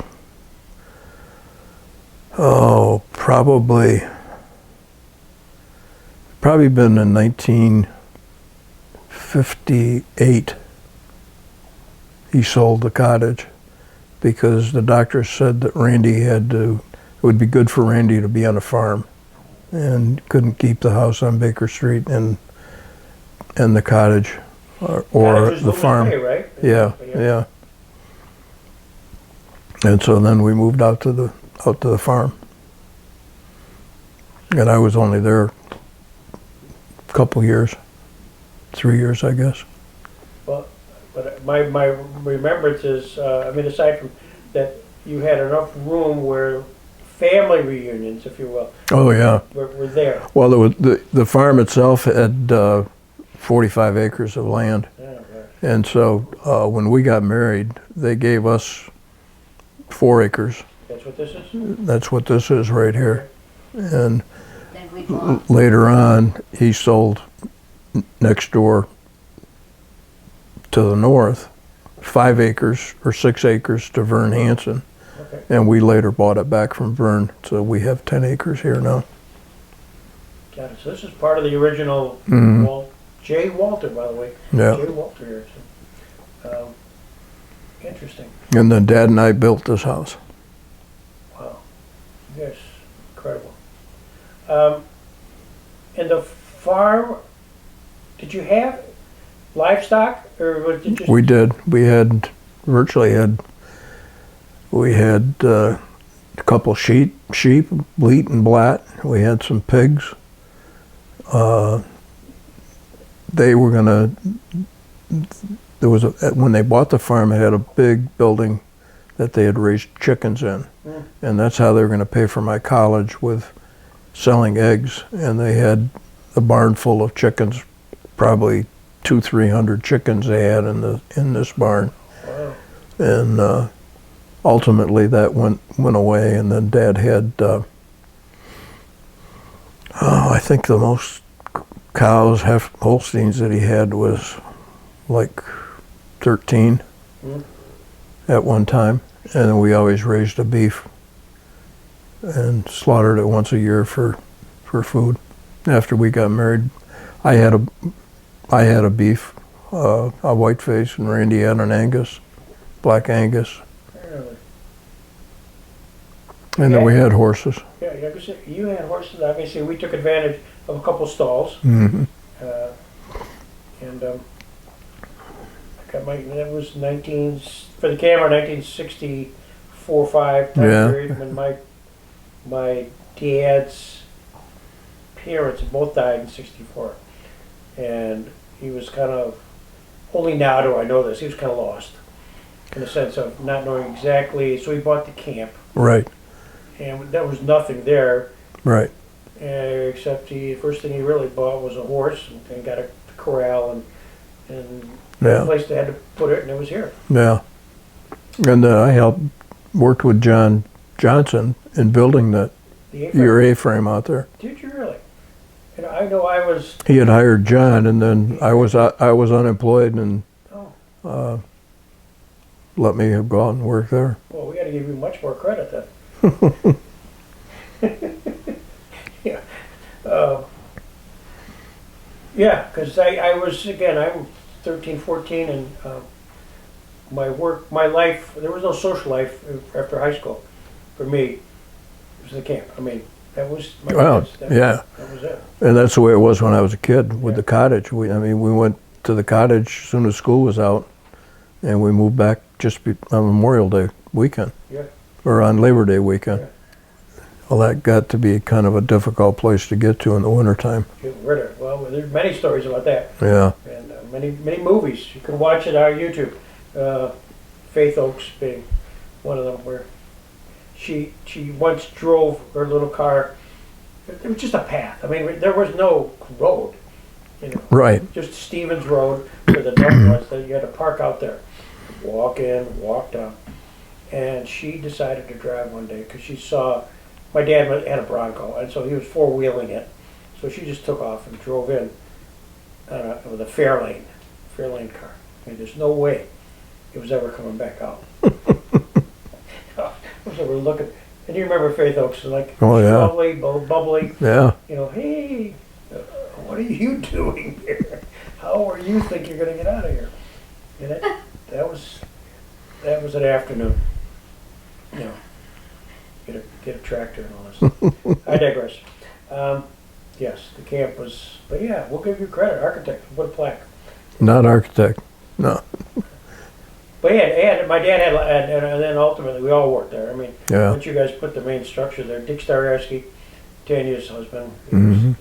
Speaker 2: probably been in 1958, he sold the cottage because the doctor said that it would be good for Randy to be on a farm, and couldn't keep the house on Baker Street and the cottage or the farm.
Speaker 1: Away, right?
Speaker 2: Yeah. And so then we moved out to the farm, and I was only there a couple years, 3 years, I guess.
Speaker 1: Well, but my remembrance is, aside from that, you had enough room where family reunions, if you will.
Speaker 2: Oh yeah.
Speaker 1: Were there.
Speaker 2: Well, the farm itself had 45 acres of land, and so when we got married, they gave us 4 acres.
Speaker 1: That's what this is?
Speaker 2: That's what this is right here. And
Speaker 3: Then we bought.
Speaker 2: later on, he sold next door to the north, 5 acres or 6 acres to Vern Hansen.
Speaker 1: Okay.
Speaker 2: And we later bought it back from Vern, so we have 10 acres here now.
Speaker 1: Got it. So this is part of the original
Speaker 2: Mhm.
Speaker 1: J. Walter, by the way.
Speaker 2: Yeah.
Speaker 1: J. Walter Erickson. Interesting.
Speaker 2: And then Dad and I built this house.
Speaker 1: Wow. Yes. Incredible. And the farm, did you have livestock, or was it just?
Speaker 2: We did. We had a couple sheep, bleat and blat. We had some pigs. They were gonna. When they bought the farm, it had a big building that they had raised chickens in, and that's how they were going to pay for my college, with selling eggs. And they had a barn full of chickens, probably 200-300 chickens they had in this barn.
Speaker 1: Wow.
Speaker 2: And ultimately that went away, and then Dad had I think the most cows, Holsteins, that he had was like 13 at one time. And then we always raised a beef and slaughtered it once a year for food. After we got married, I had a beef, a whiteface, and Randy had an Angus, Black Angus.
Speaker 1: Really?
Speaker 2: And then we had horses.
Speaker 1: Yeah, like I said, you had horses. Obviously, we took advantage of a couple stalls.
Speaker 2: Mm-hmm.
Speaker 1: And I got that was for the camera, 1964-5 time
Speaker 2: Yeah.
Speaker 1: period, when my dad's parents both died in 64. And he was kind of, only now do I know this, he was kind of lost in the sense of not knowing exactly. So he bought the camp,
Speaker 2: Right,
Speaker 1: and there was nothing there.
Speaker 2: right.
Speaker 1: Except the first thing he really bought was a horse, and got a corral and
Speaker 2: Yeah.
Speaker 1: a place they had to put it, and it was here.
Speaker 2: Yeah. And I worked with John Johnson in building
Speaker 1: The A-frame.
Speaker 2: your A-frame out there.
Speaker 1: Did you really? And I know I was.
Speaker 2: He had hired John, and then I was unemployed, and
Speaker 1: Oh,
Speaker 2: let me go out and work there.
Speaker 1: well, we got to give you much more credit then. Yeah. Yeah, because I was, again, I'm 13, 14, and my life, there was no social life after high school for me. It was the camp. I mean, that was my
Speaker 2: Well, yeah.
Speaker 1: That was it.
Speaker 2: And that's the way it was when I was a kid with
Speaker 1: Yeah.
Speaker 2: the cottage. We went to the cottage as soon as school was out, and we moved back just on Memorial Day weekend,
Speaker 1: Yeah.
Speaker 2: or on Labor Day weekend.
Speaker 1: Yeah.
Speaker 2: Well, that got to be kind of a difficult place to get to in the wintertime.
Speaker 1: Get rid of it. Well, there's many stories about that.
Speaker 2: Yeah.
Speaker 1: And many movies. You can watch it on YouTube. Faith Oaks being one of them, where she once drove her little car. It was just a path. I mean, there was no road,
Speaker 2: Right.
Speaker 1: just Stevens Road where the dump was. That you had to park out there, walk in, walk down. And she decided to drive one day because she saw my dad had a Bronco, and so he was four-wheeling it. So she just took off and drove in with a Fairlane car. I mean, there's no way it was ever coming back out. So we're looking, and you remember Faith Oaks, like,
Speaker 2: Oh, yeah.
Speaker 1: lovely, bubbly,
Speaker 2: Yeah.
Speaker 1: hey, what are you doing here? How are you think you're going to get out of here? And that was an afternoon. Get a tractor and all this. I digress. Yes, the camp was, but yeah, we'll give you credit, architect. What a plaque.
Speaker 2: Not architect. No.
Speaker 1: But yeah, and my dad had, and then ultimately we all worked there. I mean,
Speaker 2: Yeah.
Speaker 1: once you guys put the main structure there, Dick Starowski, Tanya's husband, he
Speaker 2: Mm-hmm.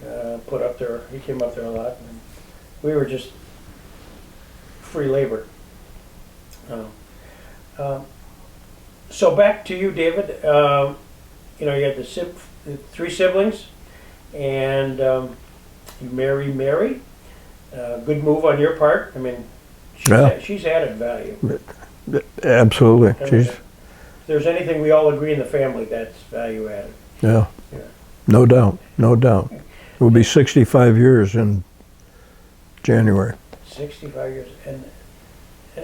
Speaker 1: was put up there. He came up there a lot, and we were just free labor. So back to you, David. You had the 3 siblings, and you marry Mary. Good move on your part. I mean, she's added value.
Speaker 2: Absolutely.
Speaker 1: I mean, if there's anything we all agree in the family, that's value added.
Speaker 2: Yeah. No doubt, no doubt. It will be 65 years in January.
Speaker 1: 65 years,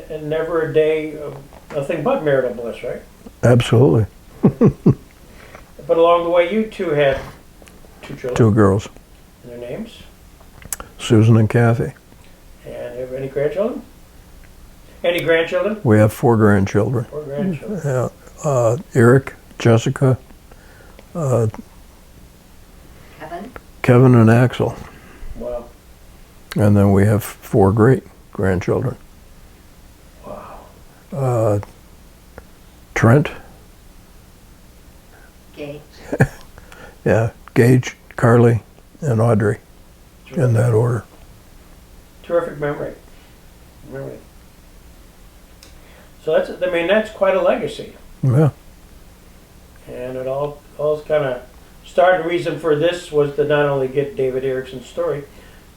Speaker 1: and never a day of nothing but marital bliss, right?
Speaker 2: Absolutely.
Speaker 1: But along the way, you two had two children.
Speaker 2: Two girls,
Speaker 1: And their names.
Speaker 2: Susan and Kathy.
Speaker 1: And have any grandchildren? Any grandchildren?
Speaker 2: We have 4 grandchildren.
Speaker 1: 4 grandchildren.
Speaker 2: Yeah, Eric, Jessica,
Speaker 3: Kevin?
Speaker 2: Kevin, and Axel.
Speaker 1: Wow.
Speaker 2: And then we have 4 great grandchildren.
Speaker 1: Wow.
Speaker 2: Trent,
Speaker 3: Gage?
Speaker 2: yeah, Gage, Carly, and Audrey, in that order.
Speaker 1: Terrific memory. Memory. So that's quite a legacy.
Speaker 2: Yeah,
Speaker 1: And it all kind of started. The reason for this was to not only get David Erickson's story,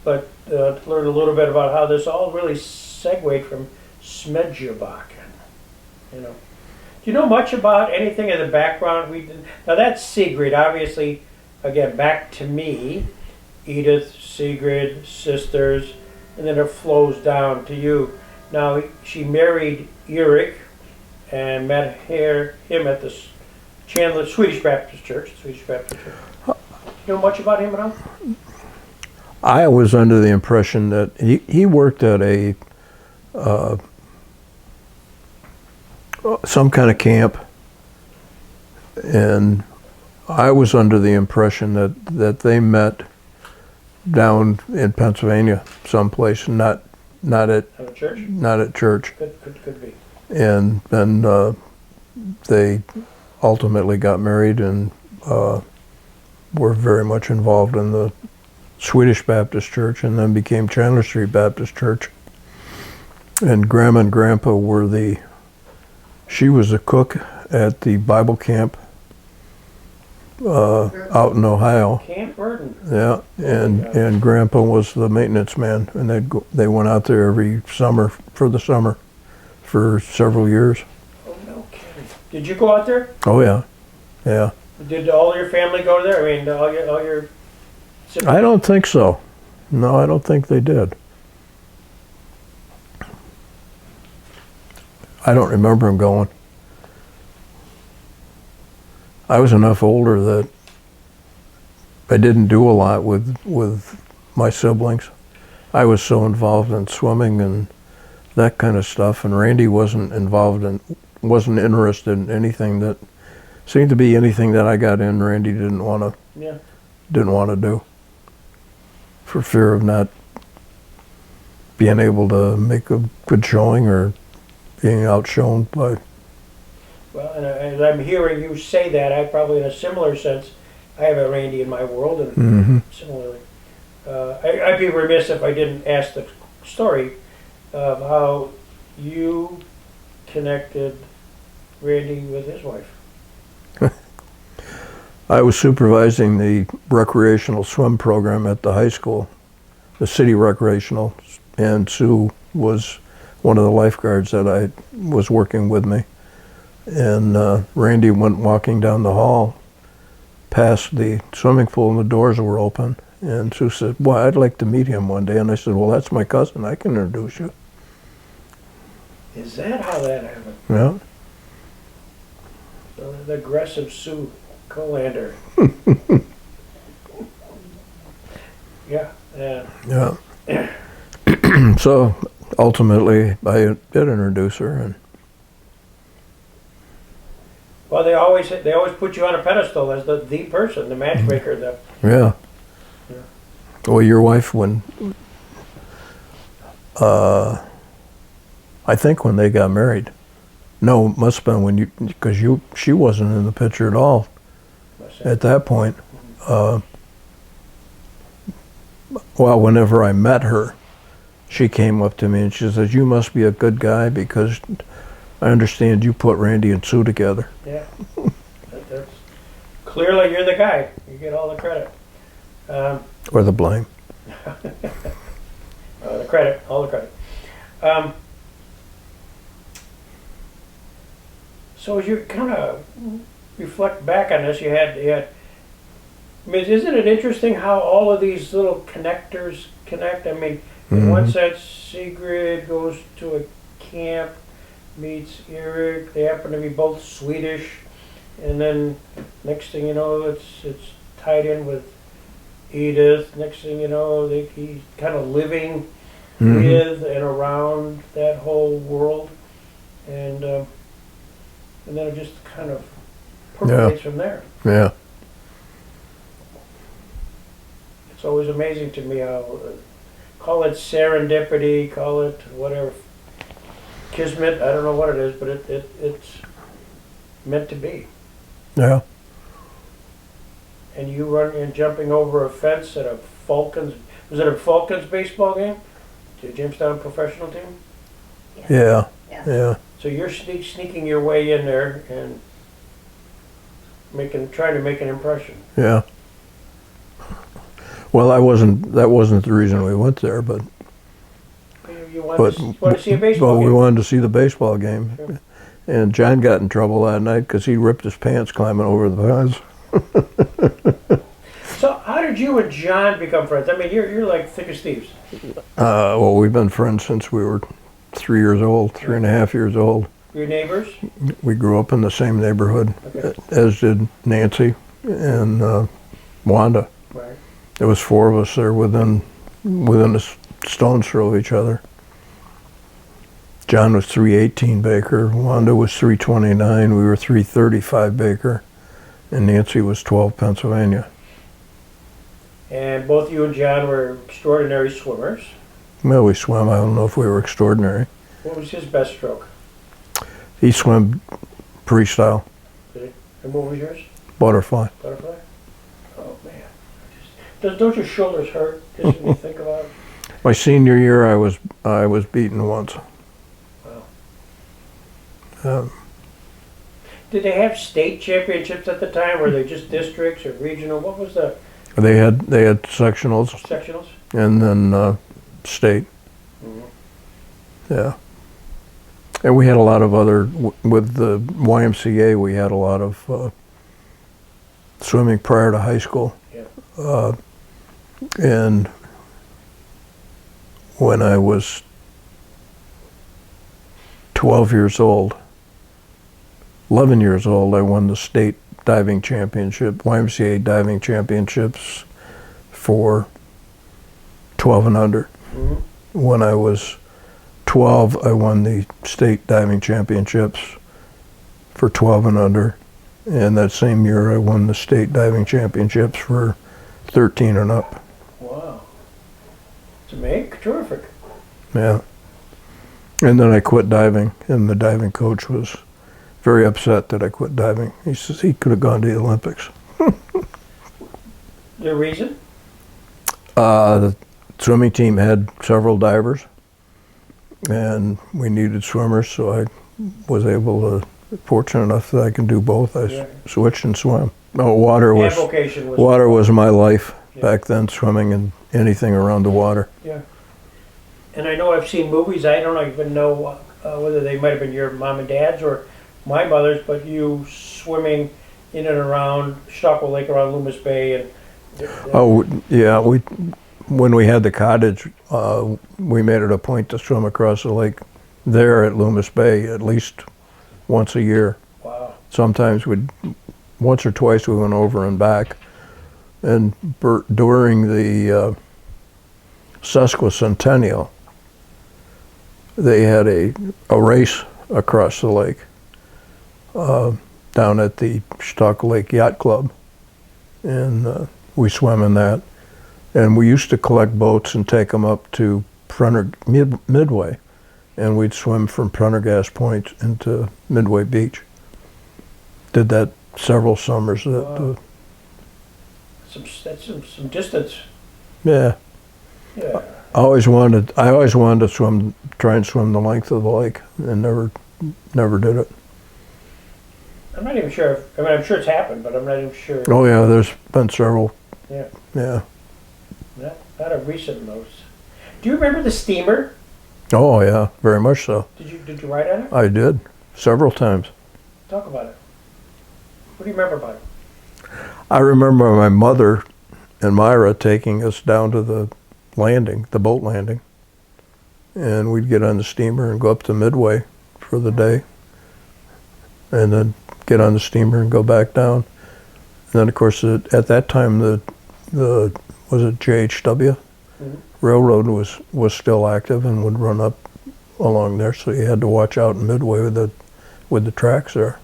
Speaker 1: but to learn a little bit about how this all really segued from Smedjebakken. You know, do you know much about anything in the background? Now that's Sigrid, obviously. Again, back to me, Edith, Sigrid, sisters, and then it flows down to you. Now she married Eric and met him at the Chandler Swedish Baptist Church. You know much about him at all?
Speaker 2: I was under the impression that he worked at a some kind of camp, and I was under the impression that they met down in Pennsylvania someplace, not at
Speaker 1: At a church?
Speaker 2: not at church.
Speaker 1: Could be.
Speaker 2: And then they ultimately got married and were very much involved in the Swedish Baptist Church, and then became Chandler Street Baptist Church. And Grandma and Grandpa she was a cook at the Bible camp out in Ohio.
Speaker 1: Camp Burton.
Speaker 2: Yeah, and Grandpa was the maintenance man, and they went out there every summer for several years.
Speaker 1: Oh, no kidding. Did you go out there?
Speaker 2: Oh yeah, yeah.
Speaker 1: Did all your family go there? I mean, all your siblings?
Speaker 2: I don't think so. No, I don't think they did. I don't remember him going. I was enough older that I didn't do a lot with my siblings. I was so involved in swimming and that kind of stuff, and Randy wasn't interested in anything that seemed to be anything that I got in. Randy didn't want to do, for fear of not being able to make a good showing or being outshone by.
Speaker 1: Well, and as I'm hearing you say that, I probably, in a similar sense, I have a Randy in my world, and similarly, I'd be remiss if I didn't ask the story of how you connected Randy with his wife.
Speaker 2: I was supervising the recreational swim program at the high school, the city recreational, and Sue was one of the lifeguards that I was working with me. And Randy went walking down the hall past the swimming pool, and the doors were open. And Sue said, "Well, I'd like to meet him one day." And I said, "Well, that's my cousin. I can introduce you."
Speaker 1: Is that how that happened?
Speaker 2: Yeah.
Speaker 1: So the aggressive Sue Colander. Yeah.
Speaker 2: Yeah. So ultimately, I did introduce her, and
Speaker 1: Well, they always put you on a pedestal as the person, the matchmaker.
Speaker 2: yeah. Well, your wife, I think when they got married. No, it must have been because she wasn't in the picture at all at that point. Well, whenever I met her, she came up to me and she says, "You must be a good guy because I understand you put Randy and Sue together."
Speaker 1: Yeah. That's clearly you're the guy. You get all the credit.
Speaker 2: Or the blame.
Speaker 1: The credit, all the credit. So as you kind of reflect back on this, you had I mean, isn't it interesting how all of these little connectors connect? I mean, in one sense, Sigrid goes to a camp, meets Eric. They happen to be both Swedish, and then next thing you know, it's tied in with Edith. Next thing you know, he's kind of living with and around that whole world, and then it just kind of percolates from there.
Speaker 2: Yeah.
Speaker 1: It's always amazing to me how, call it serendipity, call it whatever, kismet, I don't know what it is, but it's meant to be.
Speaker 2: Yeah.
Speaker 1: And you run and jumping over a fence at a Falcons, was it a Falcons baseball game? The Jamestown professional team?
Speaker 2: Yeah.
Speaker 3: Yes.
Speaker 2: Yeah.
Speaker 1: So you're sneaking your way in there and trying to make an impression.
Speaker 2: Yeah. Well, that wasn't the reason we went there, but
Speaker 1: You want to see a baseball
Speaker 2: we
Speaker 1: game?
Speaker 2: wanted to see the baseball game.
Speaker 1: Sure.
Speaker 2: And John got in trouble that night because he ripped his pants climbing over the fence.
Speaker 1: So how did you and John become friends? I mean, you're like thick as thieves.
Speaker 2: Well, we've been friends since we were 3 years old, 3.5 years old.
Speaker 1: Your neighbors?
Speaker 2: We grew up in the same neighborhood,
Speaker 1: Okay.
Speaker 2: as did Nancy and Wanda.
Speaker 1: Right.
Speaker 2: There was 4 of us there within a stone's throw of each other. John was 318 Baker, Wanda was 329, we were 335 Baker, and Nancy was 12 Pennsylvania.
Speaker 1: And both you and John were extraordinary swimmers.
Speaker 2: Well, we swam. I don't know if we were extraordinary.
Speaker 1: What was his best stroke?
Speaker 2: He swam freestyle,
Speaker 1: And what was yours?
Speaker 2: butterfly.
Speaker 1: Butterfly? Oh, man. Don't your shoulders hurt just when you think about it?
Speaker 2: My senior year, I was beaten once.
Speaker 1: Wow. Did they have state championships at the time? Were they just districts or regional? What was the
Speaker 2: They had sectionals
Speaker 1: sectionals?
Speaker 2: and then state.
Speaker 1: Mhm.
Speaker 2: Yeah. And we had a lot of other, with the YMCA, we had a lot of swimming prior to high school.
Speaker 1: Yeah.
Speaker 2: And when I was 12 years old, 11 years old, I won the state diving championship, YMCA diving championships for 12 and under.
Speaker 1: Mhm.
Speaker 2: When I was 12, I won the state diving championships for 12 and under. And that same year, I won the state diving championships for 13 and up.
Speaker 1: Wow. It's amazing. Terrific.
Speaker 2: Yeah. And then I quit diving, and the diving coach was very upset that I quit diving. He says he could have gone to the Olympics.
Speaker 1: The reason?
Speaker 2: The swimming team had several divers, and we needed swimmers, so I was fortunate enough that I can do both. I switched and swam. Oh, water was my life back then, swimming and anything around the water.
Speaker 1: Yeah. And I know I've seen movies, I don't even know whether they might have been your mom and dad's or my mother's, but you swimming in and around Stockwell Lake, around Loomis Bay. And
Speaker 2: Oh, yeah, when we had the cottage, we made it a point to swim across the lake there at Loomis Bay at least once a year.
Speaker 1: wow.
Speaker 2: Sometimes once or twice we went over and back. And during the sesquicentennial, they had a race across the lake down at the Stock Lake Yacht Club, and we swam in that. And we used to collect boats and take them up to Midway, and we'd swim from Prendergast Point into Midway Beach. Did that several summers.
Speaker 1: Wow. That's some distance.
Speaker 2: Yeah.
Speaker 1: Yeah.
Speaker 2: I always wanted to try and swim the length of the lake, and never did it.
Speaker 1: I'm not even sure. I'm sure it's happened, but I'm not even sure.
Speaker 2: Oh yeah, there's been several.
Speaker 1: Yeah.
Speaker 2: Yeah.
Speaker 1: Not a recent most. Do you remember the steamer?
Speaker 2: Oh yeah, very much so.
Speaker 1: Did you ride on it?
Speaker 2: I did several times.
Speaker 1: Talk about it. What do you remember about it?
Speaker 2: I remember my mother and Myra taking us down to the landing, the boat landing, and we'd get on the steamer and go up to Midway for the day, and then get on the steamer and go back down. And then, of course, at that time, the was it JHW?
Speaker 1: Mhm.
Speaker 2: Railroad was still active and would run up along there, so you had to watch out in Midway with the tracks there.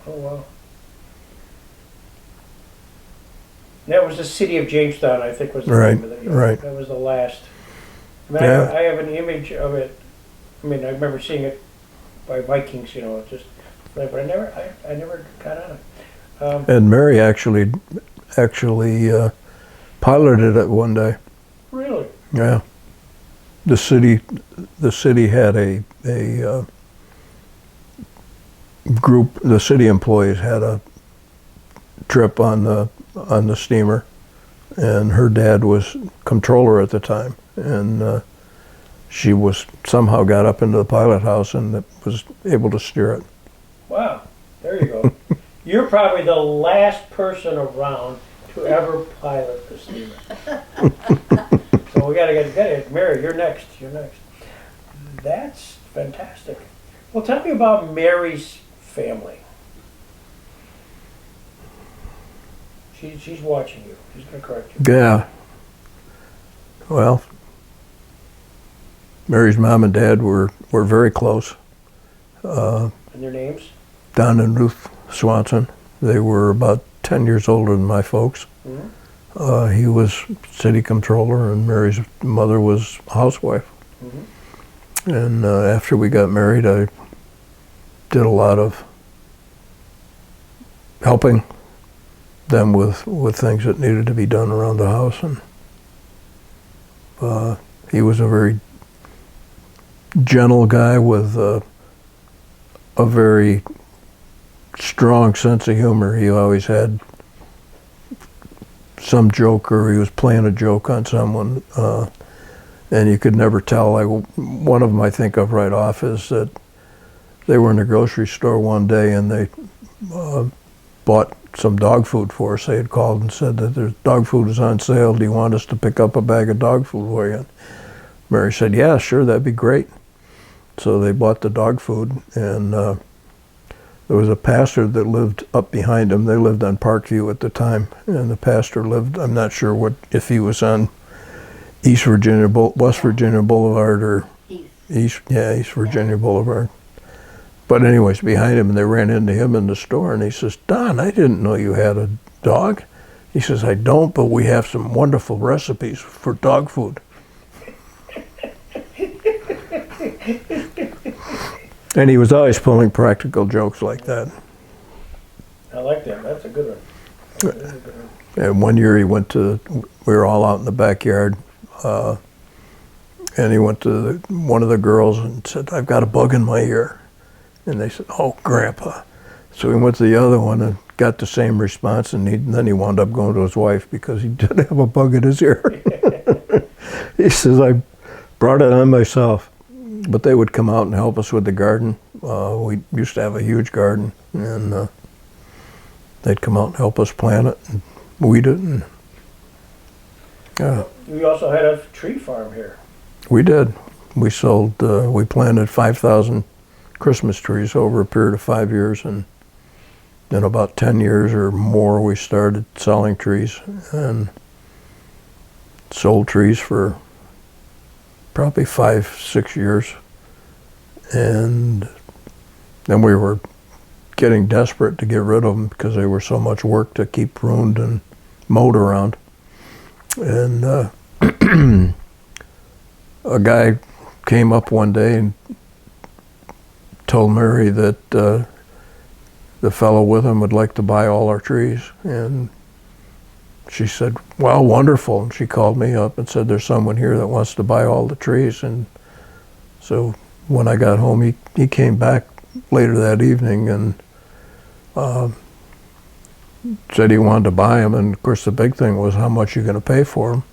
Speaker 1: Oh, wow. That was the city of Jamestown, I think was the
Speaker 2: Right,
Speaker 1: name of it. Yeah,
Speaker 2: right.
Speaker 1: That was the last. I mean,
Speaker 2: Yeah.
Speaker 1: I have an image of it. I mean, I remember seeing it by Vikings, you know, just, but I never got on it.
Speaker 2: And Mary actually piloted it one day.
Speaker 1: Really?
Speaker 2: Yeah. The city had a group. The city employees had a trip on the steamer, and her dad was comptroller at the time, and she was somehow got up into the pilot house and was able to steer it.
Speaker 1: Wow. There you go. You're probably the last person around to ever pilot the steamer. So we gotta get it. Mary, you're next. You're next. That's fantastic. Well, tell me about Mary's family. She's watching you. She's gonna correct you.
Speaker 2: Yeah. Well, Mary's mom and dad were very close.
Speaker 1: And their names?
Speaker 2: Don and Ruth Swanson. They were about 10 years older than my folks.
Speaker 1: Mm-hmm.
Speaker 2: He was city controller, and Mary's mother was a housewife.
Speaker 1: Mm-hmm.
Speaker 2: And after we got married, I did a lot of helping them with things that needed to be done around the house. And he was a very gentle guy with a very strong sense of humor. He always had some joke, or he was playing a joke on someone, and you could never tell. Like, one of them I think of right off is that they were in the grocery store one day and they bought some dog food for us. They had called and said that their dog food is on sale. Do you want us to pick up a bag of dog food for you? And Mary said, yeah, sure, that'd be great. So they bought the dog food, and there was a pastor that lived up behind them. They lived on Parkview at the time, and the pastor lived, I'm not sure if he was on West Virginia Boulevard or East Virginia Boulevard. But anyways, behind him, and they ran into him in the store, and he says, Don, I didn't know you had a dog. He says, I don't, but we have some wonderful recipes for dog food. And he was always pulling practical jokes like that.
Speaker 1: I like that. That's a good one. That is a good one.
Speaker 2: And one year we were all out in the backyard, and he went to one of the girls and said, I've got a bug in my ear. And they said, oh, Grandpa. So he went to the other one and got the same response, and then he wound up going to his wife because he did have a bug in his ear. He says, I brought it on myself. But they would come out and help us with the garden. We used to have a huge garden, and they'd come out and help us plant it and weed it. And
Speaker 1: We also had a tree farm here.
Speaker 2: we did. We planted 5,000 Christmas trees over a period of 5 years, and in about 10 years or more we started selling trees, and sold trees for probably 5-6 years. And then we were getting desperate to get rid of them because they were so much work to keep pruned and mowed around. And a guy came up one day and told Mary that the fellow with him would like to buy all our trees. And she said, well, wonderful. And she called me up and said, there's someone here that wants to buy all the trees. And so when I got home, he came back later that evening and said he wanted to buy them. And of course the big thing was, how much are you going to pay for them?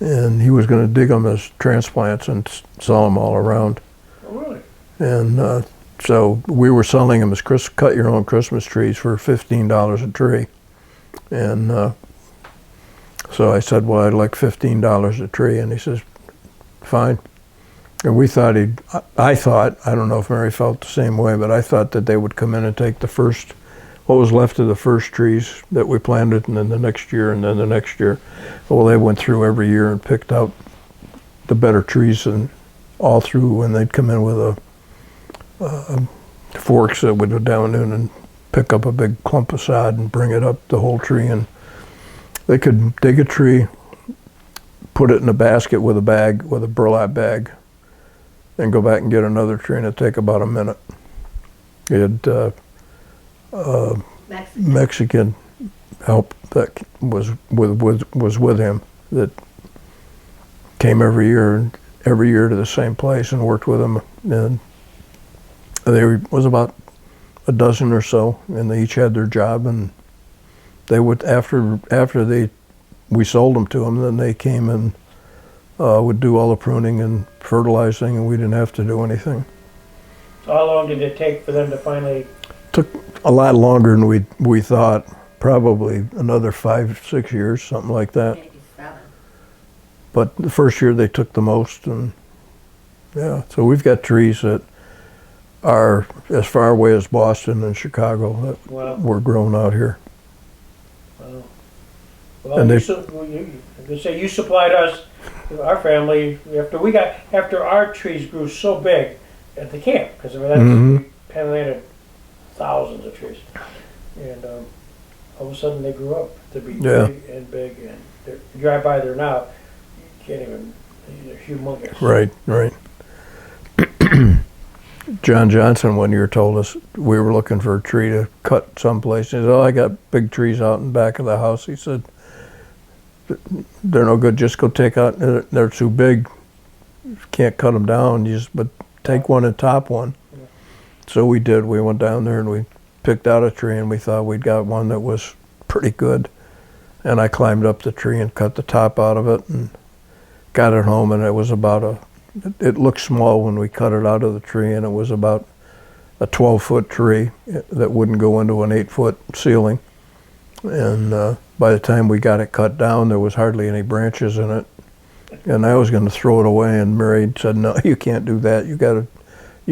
Speaker 2: And he was going to dig them as transplants and sell them all around.
Speaker 1: Oh, really?
Speaker 2: And so we were selling them as cut your own Christmas trees for $15 a tree. And so I said, well, I'd like $15 a tree. And he says, fine. And we thought I thought, I don't know if Mary felt the same way, but I thought that they would come in and take what was left of the first trees that we planted, and then the next year, and then the next year. Well, they went through every year and picked out the better trees, and all through, when they'd come in with forks that would go down in and pick up a big clump of sod and bring it up the whole tree. And they could dig a tree, put it in a basket with a burlap bag, and go back and get another tree, and it'd take about a minute. He had Mexican help that was with him that came every year to the same place and worked with him, and there was about a dozen or so, and they each had their job, and they would after we sold them to them, then they came and would do all the pruning and fertilizing, and we didn't have to do anything.
Speaker 1: So how long did it take for them to finally?
Speaker 2: Took a lot longer than we thought. Probably another 5-6 years, something like that.
Speaker 3: Maybe 7.
Speaker 2: But the first year they took the most, and yeah. So we've got trees that are as far away as Boston and Chicago that were grown out here.
Speaker 1: Wow. Well, and you supplied us, our family, after our trees grew so big at the camp, because we planted thousands of trees, and all of a sudden they grew up to be big and big, and you drive by there now, you can't even, they're humongous.
Speaker 2: Right. John Johnson one year told us we were looking for a tree to cut someplace. He said, I got big trees out in back of the house. He said, they're no good, just go take out, they're too big, can't cut them down, but take one and top one. Yeah. So we did. We went down there and we picked out a tree, and we thought we'd got one that was pretty good. And I climbed up the tree and cut the top out of it and got it home, and it was it looked small when we cut it out of the tree, and it was about a 12-foot tree that wouldn't go into an 8-foot ceiling. And by the time we got it cut down, there was hardly any branches in it. And I was going to throw it away, and Mary said, no, you can't do that. You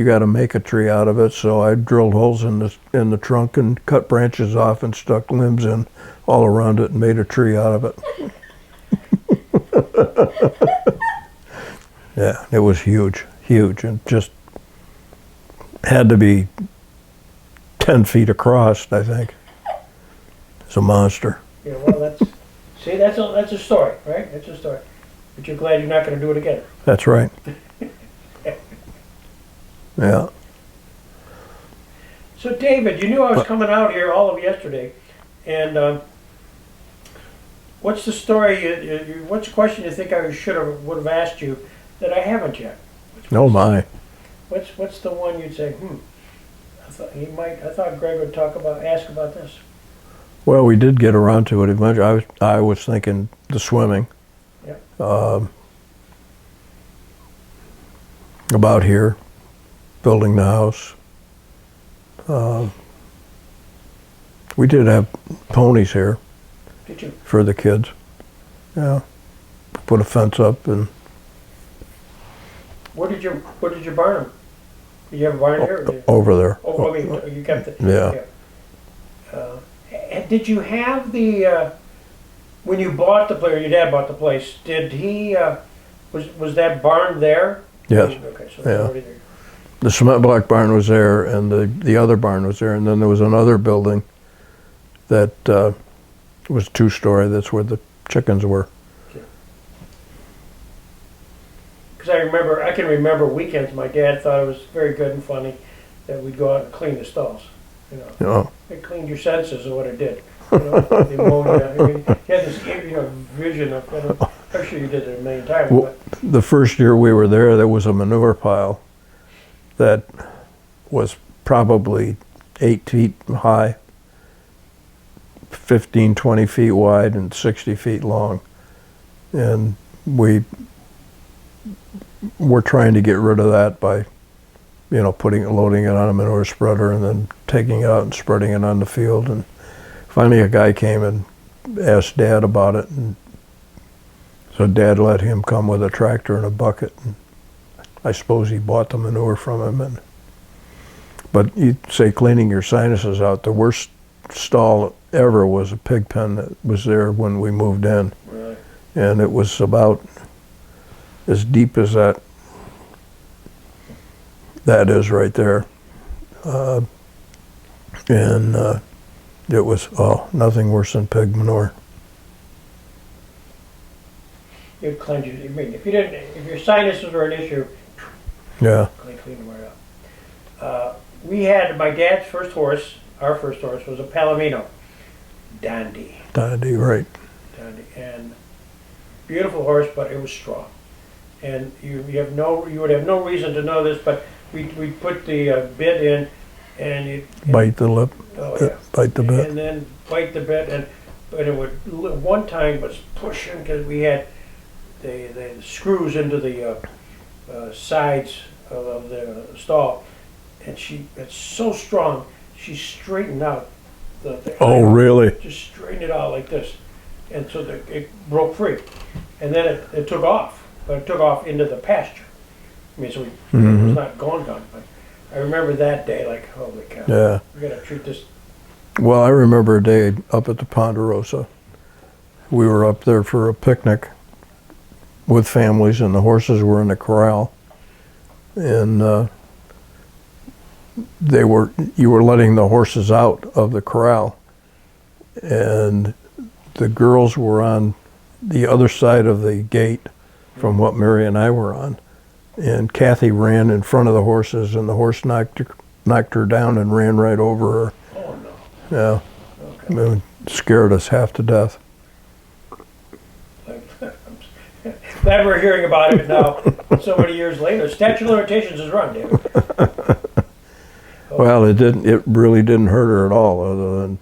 Speaker 2: got to make a tree out of it. So I drilled holes in the trunk and cut branches off and stuck limbs in all around it and made a tree out of it. Yeah, it was huge, and just had to be 10 feet across, I think. It's a monster.
Speaker 1: Yeah, well, that's a story, right? That's a story. But you're glad you're not going to do it again.
Speaker 2: That's right. Yeah.
Speaker 1: So, David, you knew I was coming out here all of yesterday, and what's the story? What's the question you think I would have asked you that I haven't yet?
Speaker 2: Oh my.
Speaker 1: What's the one you'd say? I thought Greg would ask about this.
Speaker 2: Well, we did get around to it eventually. I was thinking the swimming. Yeah. About here, building the house. We did have ponies here.
Speaker 1: Did you?
Speaker 2: For the kids. Yeah. Put a fence up and.
Speaker 1: Where did you barn them? Did you have a barn here?
Speaker 2: Over there.
Speaker 1: Oh, I mean, you kept it.
Speaker 2: Yeah.
Speaker 1: Did you have the when you bought the place, or your dad bought the place? Did he was that barn there?
Speaker 2: Yes.
Speaker 1: Okay, so
Speaker 2: yeah.
Speaker 1: already there.
Speaker 2: The cement block barn was there, and the other barn was there, and then there was another building that was 2-story. That's where the chickens were.
Speaker 1: Because I can remember weekends. My dad thought it was very good and funny that we'd go out and clean the stalls. It cleaned your senses of what it did. The ammonia. I mean, you had this vision of it. I'm sure you did it a million times.
Speaker 2: Well, the first year we were there was a manure pile that was probably 8 feet high, 15, 20 feet wide, and 60 feet long. And we were trying to get rid of that by loading it on a manure spreader and then taking it out and spreading it on the field. And finally a guy came and asked Dad about it, and so Dad let him come with a tractor and a bucket. And I suppose he bought the manure from him. But you say cleaning your sinuses out, the worst stall ever was a pig pen that was there when we moved in.
Speaker 1: Really?
Speaker 2: And it was about as deep as that is right there. It was, nothing worse than pig manure.
Speaker 1: It cleanses. I mean, if your sinuses were an issue,
Speaker 2: Yeah.
Speaker 1: clean them right up. We had my dad's first horse. Our first horse was a Palomino, Dandy,
Speaker 2: Right.
Speaker 1: Dandy, and beautiful horse, but it was strong. And you would have no reason to know this, but we put the bit in, and you
Speaker 2: Bite the lip.
Speaker 1: Oh yeah.
Speaker 2: Bite the bit.
Speaker 1: And then bite the bit, but it would. One time was pushing because we had the screws into the sides of the stall, and it's so strong. She straightened out the
Speaker 2: Oh,
Speaker 1: aisle,
Speaker 2: really?
Speaker 1: just straightened it out like this, and so it broke free, and then it took off, but it took off into the pasture. I mean, so it was not gone, but I remember that day like, holy cow!
Speaker 2: Yeah.
Speaker 1: We gotta treat this.
Speaker 2: Well, I remember a day up at the Ponderosa. We were up there for a picnic with families, and the horses were in the corral, and you were letting the horses out of the corral, and the girls were on the other side of the gate from what Mary and I were on, and Kathy ran in front of the horses, and the horse knocked her down and ran right over her.
Speaker 1: Oh no.
Speaker 2: Yeah.
Speaker 1: Okay.
Speaker 2: It scared us half to death.
Speaker 1: Glad we're hearing about it now, so many years later. Statute of limitations is run, David.
Speaker 2: Well, it really didn't hurt her at all, other than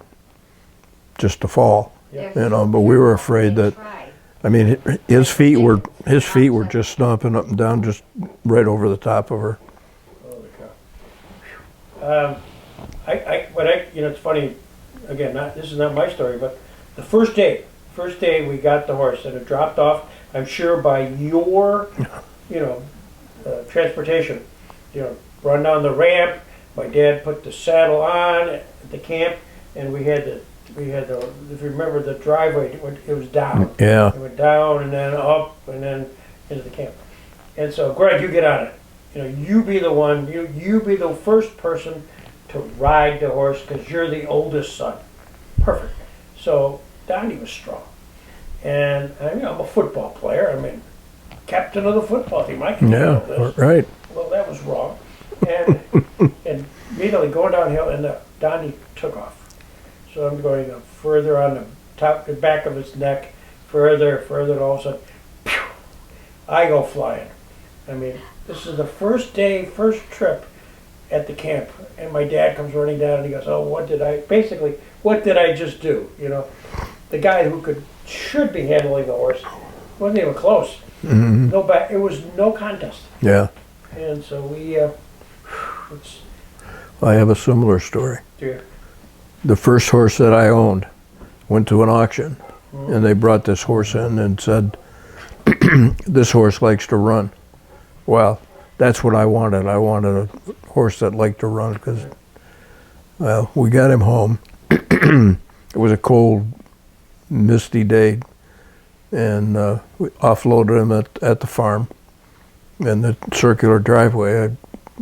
Speaker 2: just a fall.
Speaker 1: Yeah.
Speaker 2: You know, but we were afraid that, I mean, his feet were just stomping up and down, just right over the top of her.
Speaker 1: Holy cow. It's funny. Again, this is not my story, but the first day we got the horse, and it dropped off. I'm sure by your, transportation. Run down the ramp. My dad put the saddle on at the camp, and we had the. If you remember the driveway, it was down.
Speaker 2: Yeah.
Speaker 1: It went down and then up and then into the camp. And so, Greg, you get on it. You be the one. You be the first person to ride the horse because you're the oldest son. Perfect. So Donnie was strong, and I'm a football player. I mean, captain of the football team. I can do all this.
Speaker 2: Right.
Speaker 1: Well, that was wrong. And immediately going downhill, and Donnie took off. So I'm going further on the back of his neck, further, and all of a sudden, pew, I go flying. I mean, this is the first trip at the camp, and my dad comes running down and he goes, "Oh, what did I just do?" The guy who should be handling the horse wasn't even close.
Speaker 2: Mm-hmm.
Speaker 1: It was no contest.
Speaker 2: Yeah.
Speaker 1: And so we,
Speaker 2: I have a similar story.
Speaker 1: dear.
Speaker 2: The first horse that I owned went to an auction, and they brought this horse in and said, "This horse likes to run." Well, that's what I wanted. I wanted a horse that liked to run because, well, we got him home. It was a cold, misty day, and we offloaded him at the farm. And the circular driveway, I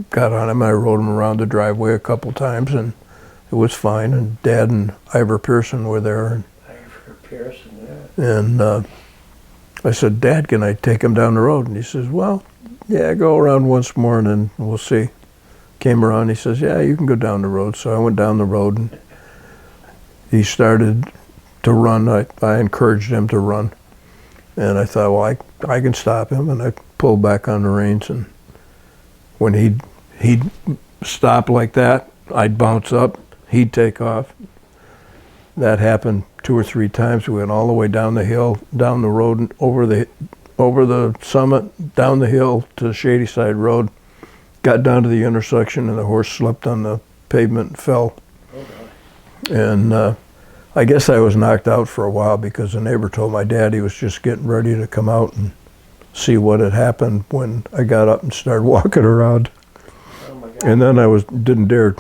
Speaker 2: got on him, I rode him around the driveway a couple times, and it was fine. And Dad and Ivor Pearson were there.
Speaker 1: Ivor Pearson, yeah.
Speaker 2: And I said, "Dad, can I take him down the road?" And he says, "Well, yeah, go around once more and then we'll see." Came around, he says, "Yeah, you can go down the road." So I went down the road, and he started to run. I encouraged him to run. And I thought, well, I can stop him. And I pulled back on the reins, and when he'd stop like that, I'd bounce up, he'd take off. That happened 2 or 3 times. We went all the way down the hill, down the road, and over the summit, down the hill to Shady Side Road. Got down to the intersection, and the horse slipped on the pavement and fell.
Speaker 1: Oh, God.
Speaker 2: And I guess I was knocked out for a while because the neighbor told my dad he was just getting ready to come out and see what had happened when I got up and started walking around.
Speaker 1: Oh my God.
Speaker 2: And then didn't dare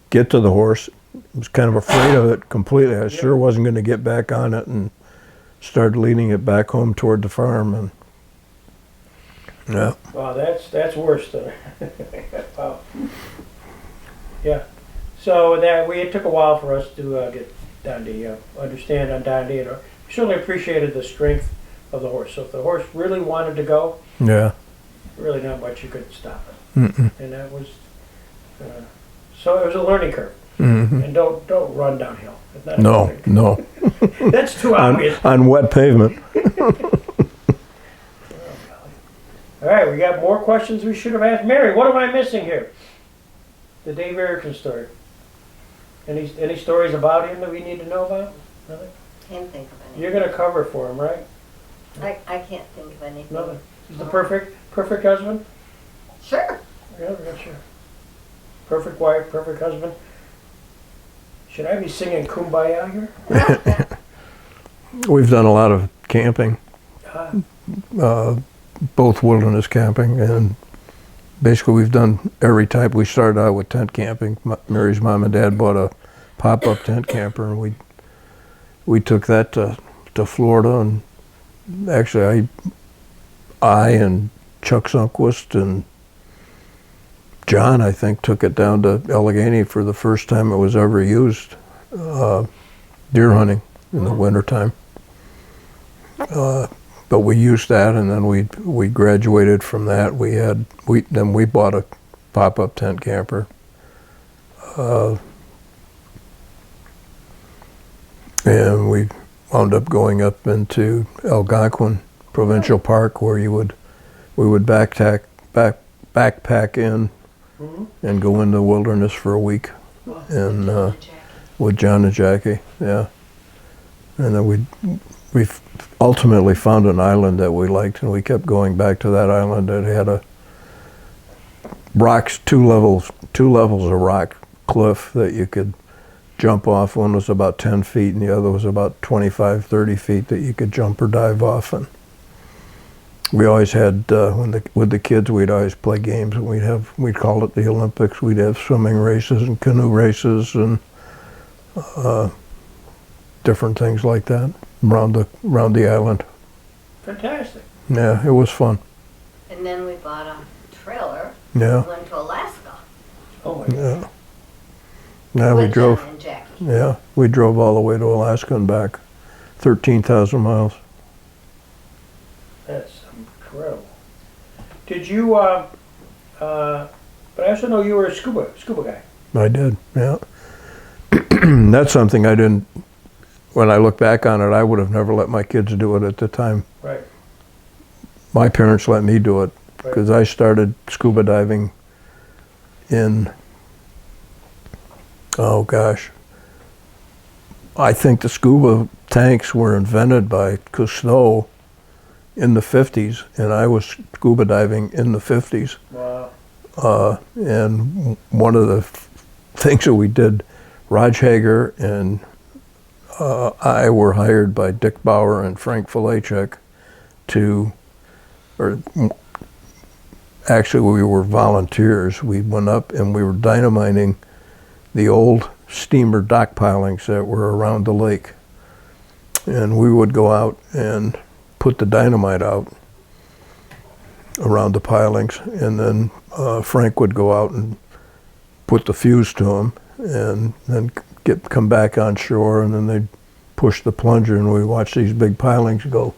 Speaker 2: get to the horse. I was kind of afraid of it completely. I sure wasn't going to get back on it, and started leading it back home toward the farm. And yeah.
Speaker 1: Wow, that's worse than. Wow. Yeah. So it took a while for us to get Dondi, understand on Dondi, and we certainly appreciated the strength of the horse. So if the horse really wanted to go,
Speaker 2: Yeah.
Speaker 1: really not much you could stop it.
Speaker 2: Mm-mm.
Speaker 1: And that was, so it was a learning curve.
Speaker 2: Mm-hmm.
Speaker 1: And don't run downhill. It's not a
Speaker 2: No,
Speaker 1: good thing.
Speaker 2: no.
Speaker 1: That's too obvious.
Speaker 2: On wet pavement.
Speaker 1: All right, we got more questions we should have asked. Mary, what am I missing here? The Dave Erickson story. Any stories about him that we need to know about? Nothing?
Speaker 3: Can't think of any.
Speaker 1: You're going to cover for him, right?
Speaker 3: I can't think of anything.
Speaker 1: Nothing. He's the perfect husband?
Speaker 3: Sure.
Speaker 1: Yeah, sure. Perfect wife, perfect husband. Should I be singing Kumbaya here?
Speaker 2: We've done a lot of camping, both wilderness camping, and basically we've done every type. We started out with tent camping. Mary's mom and dad bought a pop-up tent camper, and we took that to Florida. And actually, I and Chuck Sunquist and John, I think, took it down to Allegheny for the first time it was ever used, deer hunting in the wintertime. But we used that, and then we graduated from that. Then we bought a pop-up tent camper. And we wound up going up into Algonquin Provincial Park, where we would backpack in and go into the wilderness for a week, and with John and Jackie, yeah. And then we ultimately found an island that we liked, and we kept going back to that island. It had two levels of rock cliff that you could jump off. One was about 10 feet, and the other was about 25, 30 feet that you could jump or dive off. And we always had, with the kids, we'd always play games, and we'd call it the Olympics. We'd have swimming races and canoe races and different things like that around the island.
Speaker 1: Fantastic.
Speaker 2: Yeah, it was fun.
Speaker 3: And then we bought a trailer.
Speaker 2: Yeah.
Speaker 3: We went to Alaska.
Speaker 1: Oh my God.
Speaker 2: Yeah, we
Speaker 3: with
Speaker 2: drove.
Speaker 3: John and Jackie.
Speaker 2: Yeah, we drove all the way to Alaska and back, 13,000 miles.
Speaker 1: That's incredible. Did you, but I also know you were a scuba guy.
Speaker 2: I did, yeah. That's something I didn't, when I look back on it, I would have never let my kids do it at the time.
Speaker 1: Right.
Speaker 2: My parents let me do it,
Speaker 1: Right.
Speaker 2: because I started scuba diving in, oh gosh, I think the scuba tanks were invented by Cousteau in the 50s, and I was scuba diving in the 50s.
Speaker 1: Wow.
Speaker 2: And one of the things that we did, Raj Hager and I were hired by Dick Bauer and Frank Filachek actually we were volunteers. We went up and we were dynamiting the old steamer dock pilings that were around the lake. And we would go out and put the dynamite out around the pilings, and then Frank would go out and put the fuse to them, and then come back on shore, and then they'd push the plunger, and we'd watch these big pilings go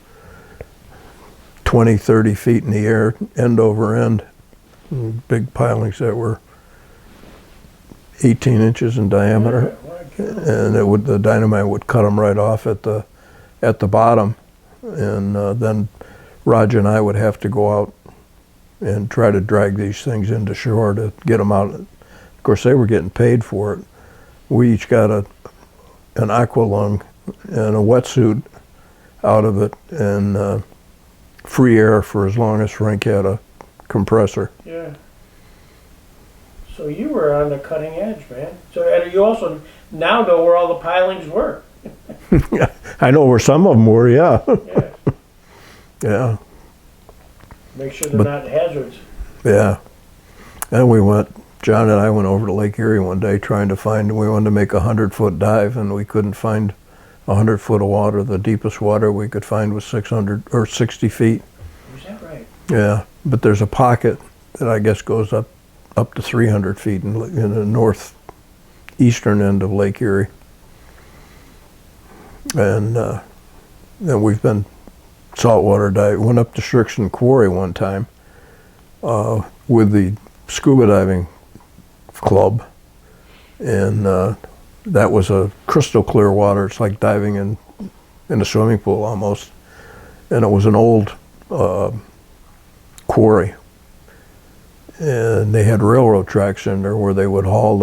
Speaker 2: 20, 30 feet in the air, end over end. Big pilings that were 18 inches in diameter, and the dynamite would cut them right off at the bottom, and then Roger and I would have to go out and try to drag these things into shore to get them out. Of course, they were getting paid for it. We each got an aqua lung and a wetsuit out of it, and free air for as long as Frank had a compressor.
Speaker 1: Yeah. So you were on the cutting edge, man. So, and you also now know where all the pilings were.
Speaker 2: I know where some of them were, yeah.
Speaker 1: Yeah.
Speaker 2: Yeah,
Speaker 1: Make sure they're not hazards.
Speaker 2: yeah. And John and I went over to Lake Erie one day we wanted to make a 100-foot dive, and we couldn't find 100 foot of water. The deepest water we could find was 600 or 60 feet.
Speaker 1: Is that right?
Speaker 2: Yeah, but there's a pocket that I guess goes up to 300 feet in the northeastern end of Lake Erie. And then we've been saltwater diving. Went up to Erickson Quarry one time with the scuba diving club, and that was a crystal clear water. It's like diving in a swimming pool almost. And it was an old quarry, and they had railroad tracks in there where they would haul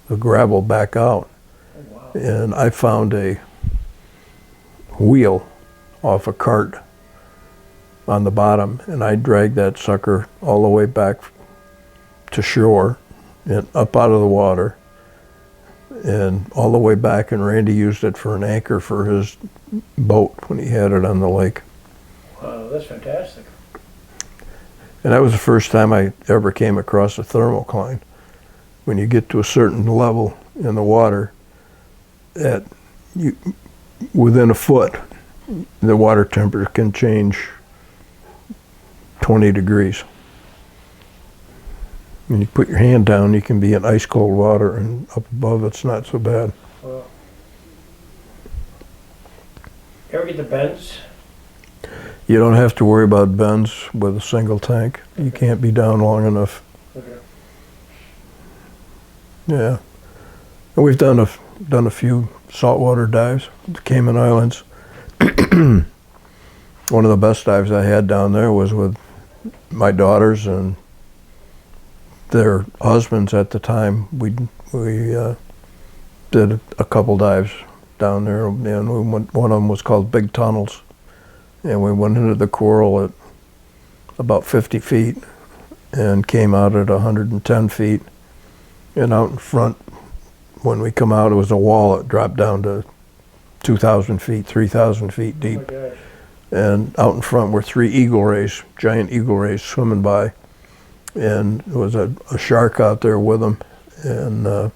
Speaker 2: the gravel back out.
Speaker 1: Oh, wow.
Speaker 2: And I found a wheel off a cart on the bottom, and I dragged that sucker all the way back to shore and up out of the water and all the way back, and Randy used it for an anchor for his boat when he had it on the lake.
Speaker 1: Wow, that's fantastic.
Speaker 2: And that was the first time I ever came across a thermocline. When you get to a certain level in the water, within a foot, the water temperature can change 20 degrees. When you put your hand down, you can be in ice cold water, and up above it's not so bad.
Speaker 1: Wow. Ever get the bends?
Speaker 2: You don't have to worry about bends with a single tank. You can't be down long enough.
Speaker 1: Okay.
Speaker 2: Yeah. And we've done a few saltwater dives, the Cayman Islands. One of the best dives I had down there was with my daughters and their husbands at the time. We did a couple dives down there, and one of them was called Big Tunnels, and we went into the coral at about 50 feet and came out at 110 feet. And out in front, when we come out, it was a wall that dropped down to 2,000 feet, 3,000 feet deep.
Speaker 1: Oh my gosh.
Speaker 2: And out in front were three eagle rays, giant eagle rays swimming by. And there was a shark out there with them, and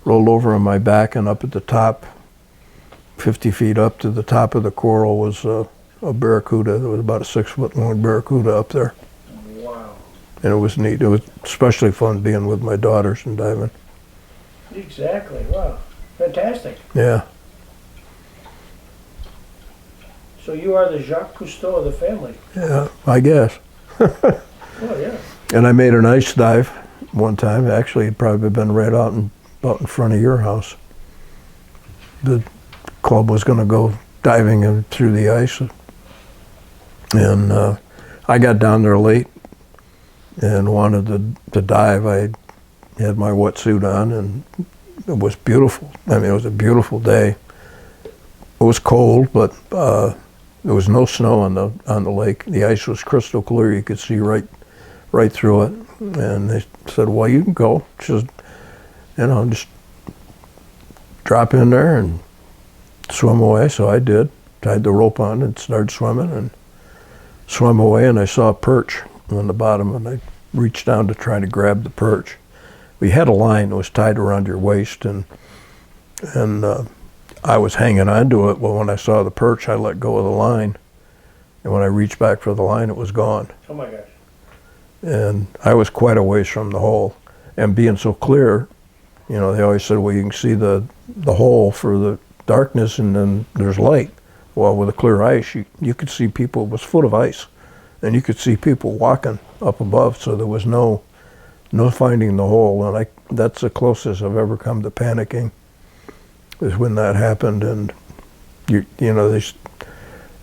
Speaker 2: rolled over on my back, and up at the top, 50 feet up to the top of the coral, was a barracuda. There was about a 6 foot long barracuda up there.
Speaker 1: Wow.
Speaker 2: And it was neat. It was especially fun being with my daughters and diving.
Speaker 1: Exactly. Wow. Fantastic.
Speaker 2: Yeah.
Speaker 1: So you are the Jacques Cousteau of the family.
Speaker 2: Yeah, I guess.
Speaker 1: Oh yeah.
Speaker 2: And I made an ice dive one time. Actually, it'd probably been right out in front of your house. The club was going to go diving through the ice. And I got down there late and wanted to dive. I had my wetsuit on, and it was beautiful. I mean, it was a beautiful day. It was cold, but there was no snow on the lake. The ice was crystal clear. You could see right through it. And they said, well, you can go. Just drop in there and swim away. So I did. Tied the rope on and started swimming and swam away. And I saw a perch on the bottom, and I reached down to try to grab the perch. We had a line that was tied around your waist, and I was hanging on to it. Well, when I saw the perch, I let go of the line. And when I reached back for the line, it was gone.
Speaker 1: Oh my gosh.
Speaker 2: And I was quite a ways from the hole. And being so clear, they always said, well, you can see the hole for the darkness, and then there's light. Well, with a clear ice, you could see people. It was full of ice. And you could see people walking up above, so there was no finding the hole. And that's the closest I've ever come to panicking, is when that happened. And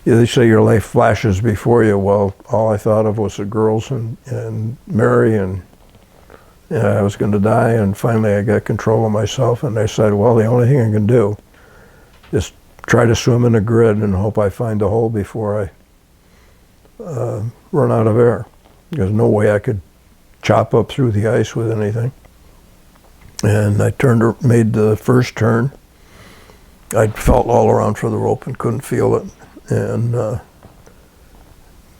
Speaker 2: they say your life flashes before you. Well, all I thought of was the girls and Mary, and I was going to die. And finally I got control of myself, and I said, well, the only thing I can do is try to swim in a grid and hope I find the hole before I run out of air. There's no way I could chop up through the ice with anything. And I made the first turn. I felt all around for the rope and couldn't feel it. And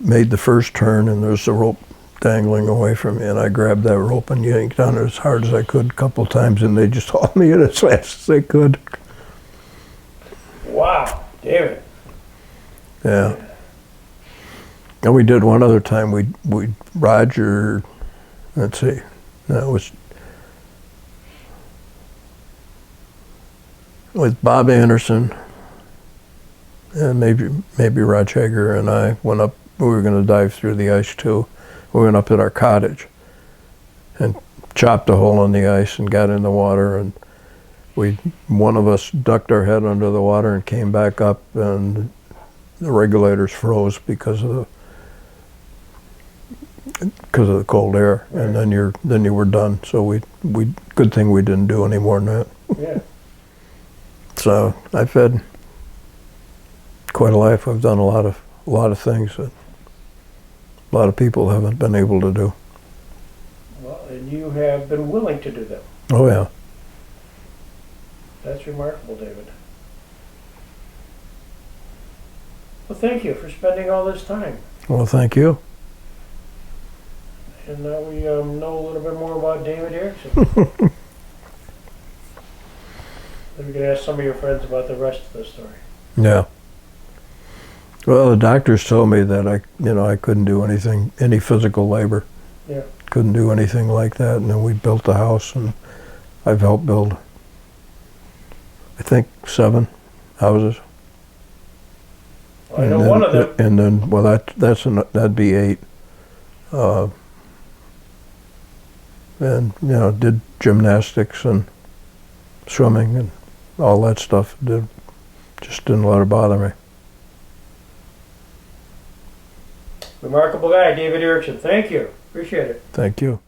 Speaker 2: made the first turn, and there's the rope dangling away from me. And I grabbed that rope and yanked on it as hard as I could a couple times, and they just hauled me in as fast as they could.
Speaker 1: Wow, David.
Speaker 2: Yeah. And we did one other time. We Roger, let's see, that was with Bob Anderson and maybe Rod Hager and I went up. We were going to dive through the ice too. We went up at our cottage and chopped a hole in the ice and got in the water, and one of us ducked our head under the water and came back up, and the regulators froze because of the cold air, and then you were done. So we good thing we didn't do any more than that.
Speaker 1: Yeah.
Speaker 2: So I've had quite a life. I've done a lot of things that a lot of people haven't been able to do.
Speaker 1: Well, and you have been willing to do them.
Speaker 2: Oh yeah.
Speaker 1: That's remarkable, David. Well, thank you for spending all this time.
Speaker 2: Well, thank you.
Speaker 1: And now we know a little bit more about David Erickson. Then we can ask some of your friends about the rest of the story.
Speaker 2: Yeah. Well, the doctors told me that I couldn't do any physical labor.
Speaker 1: Yeah.
Speaker 2: Couldn't do anything like that. And then we built the house, and I've helped build, I think, 7 houses.
Speaker 1: Well, I know one of them.
Speaker 2: And then, well, that'd be 8. And did gymnastics and swimming and all that stuff. Just didn't let it bother me.
Speaker 1: Remarkable guy, David Erickson. Thank you. Appreciate it.
Speaker 2: Thank you.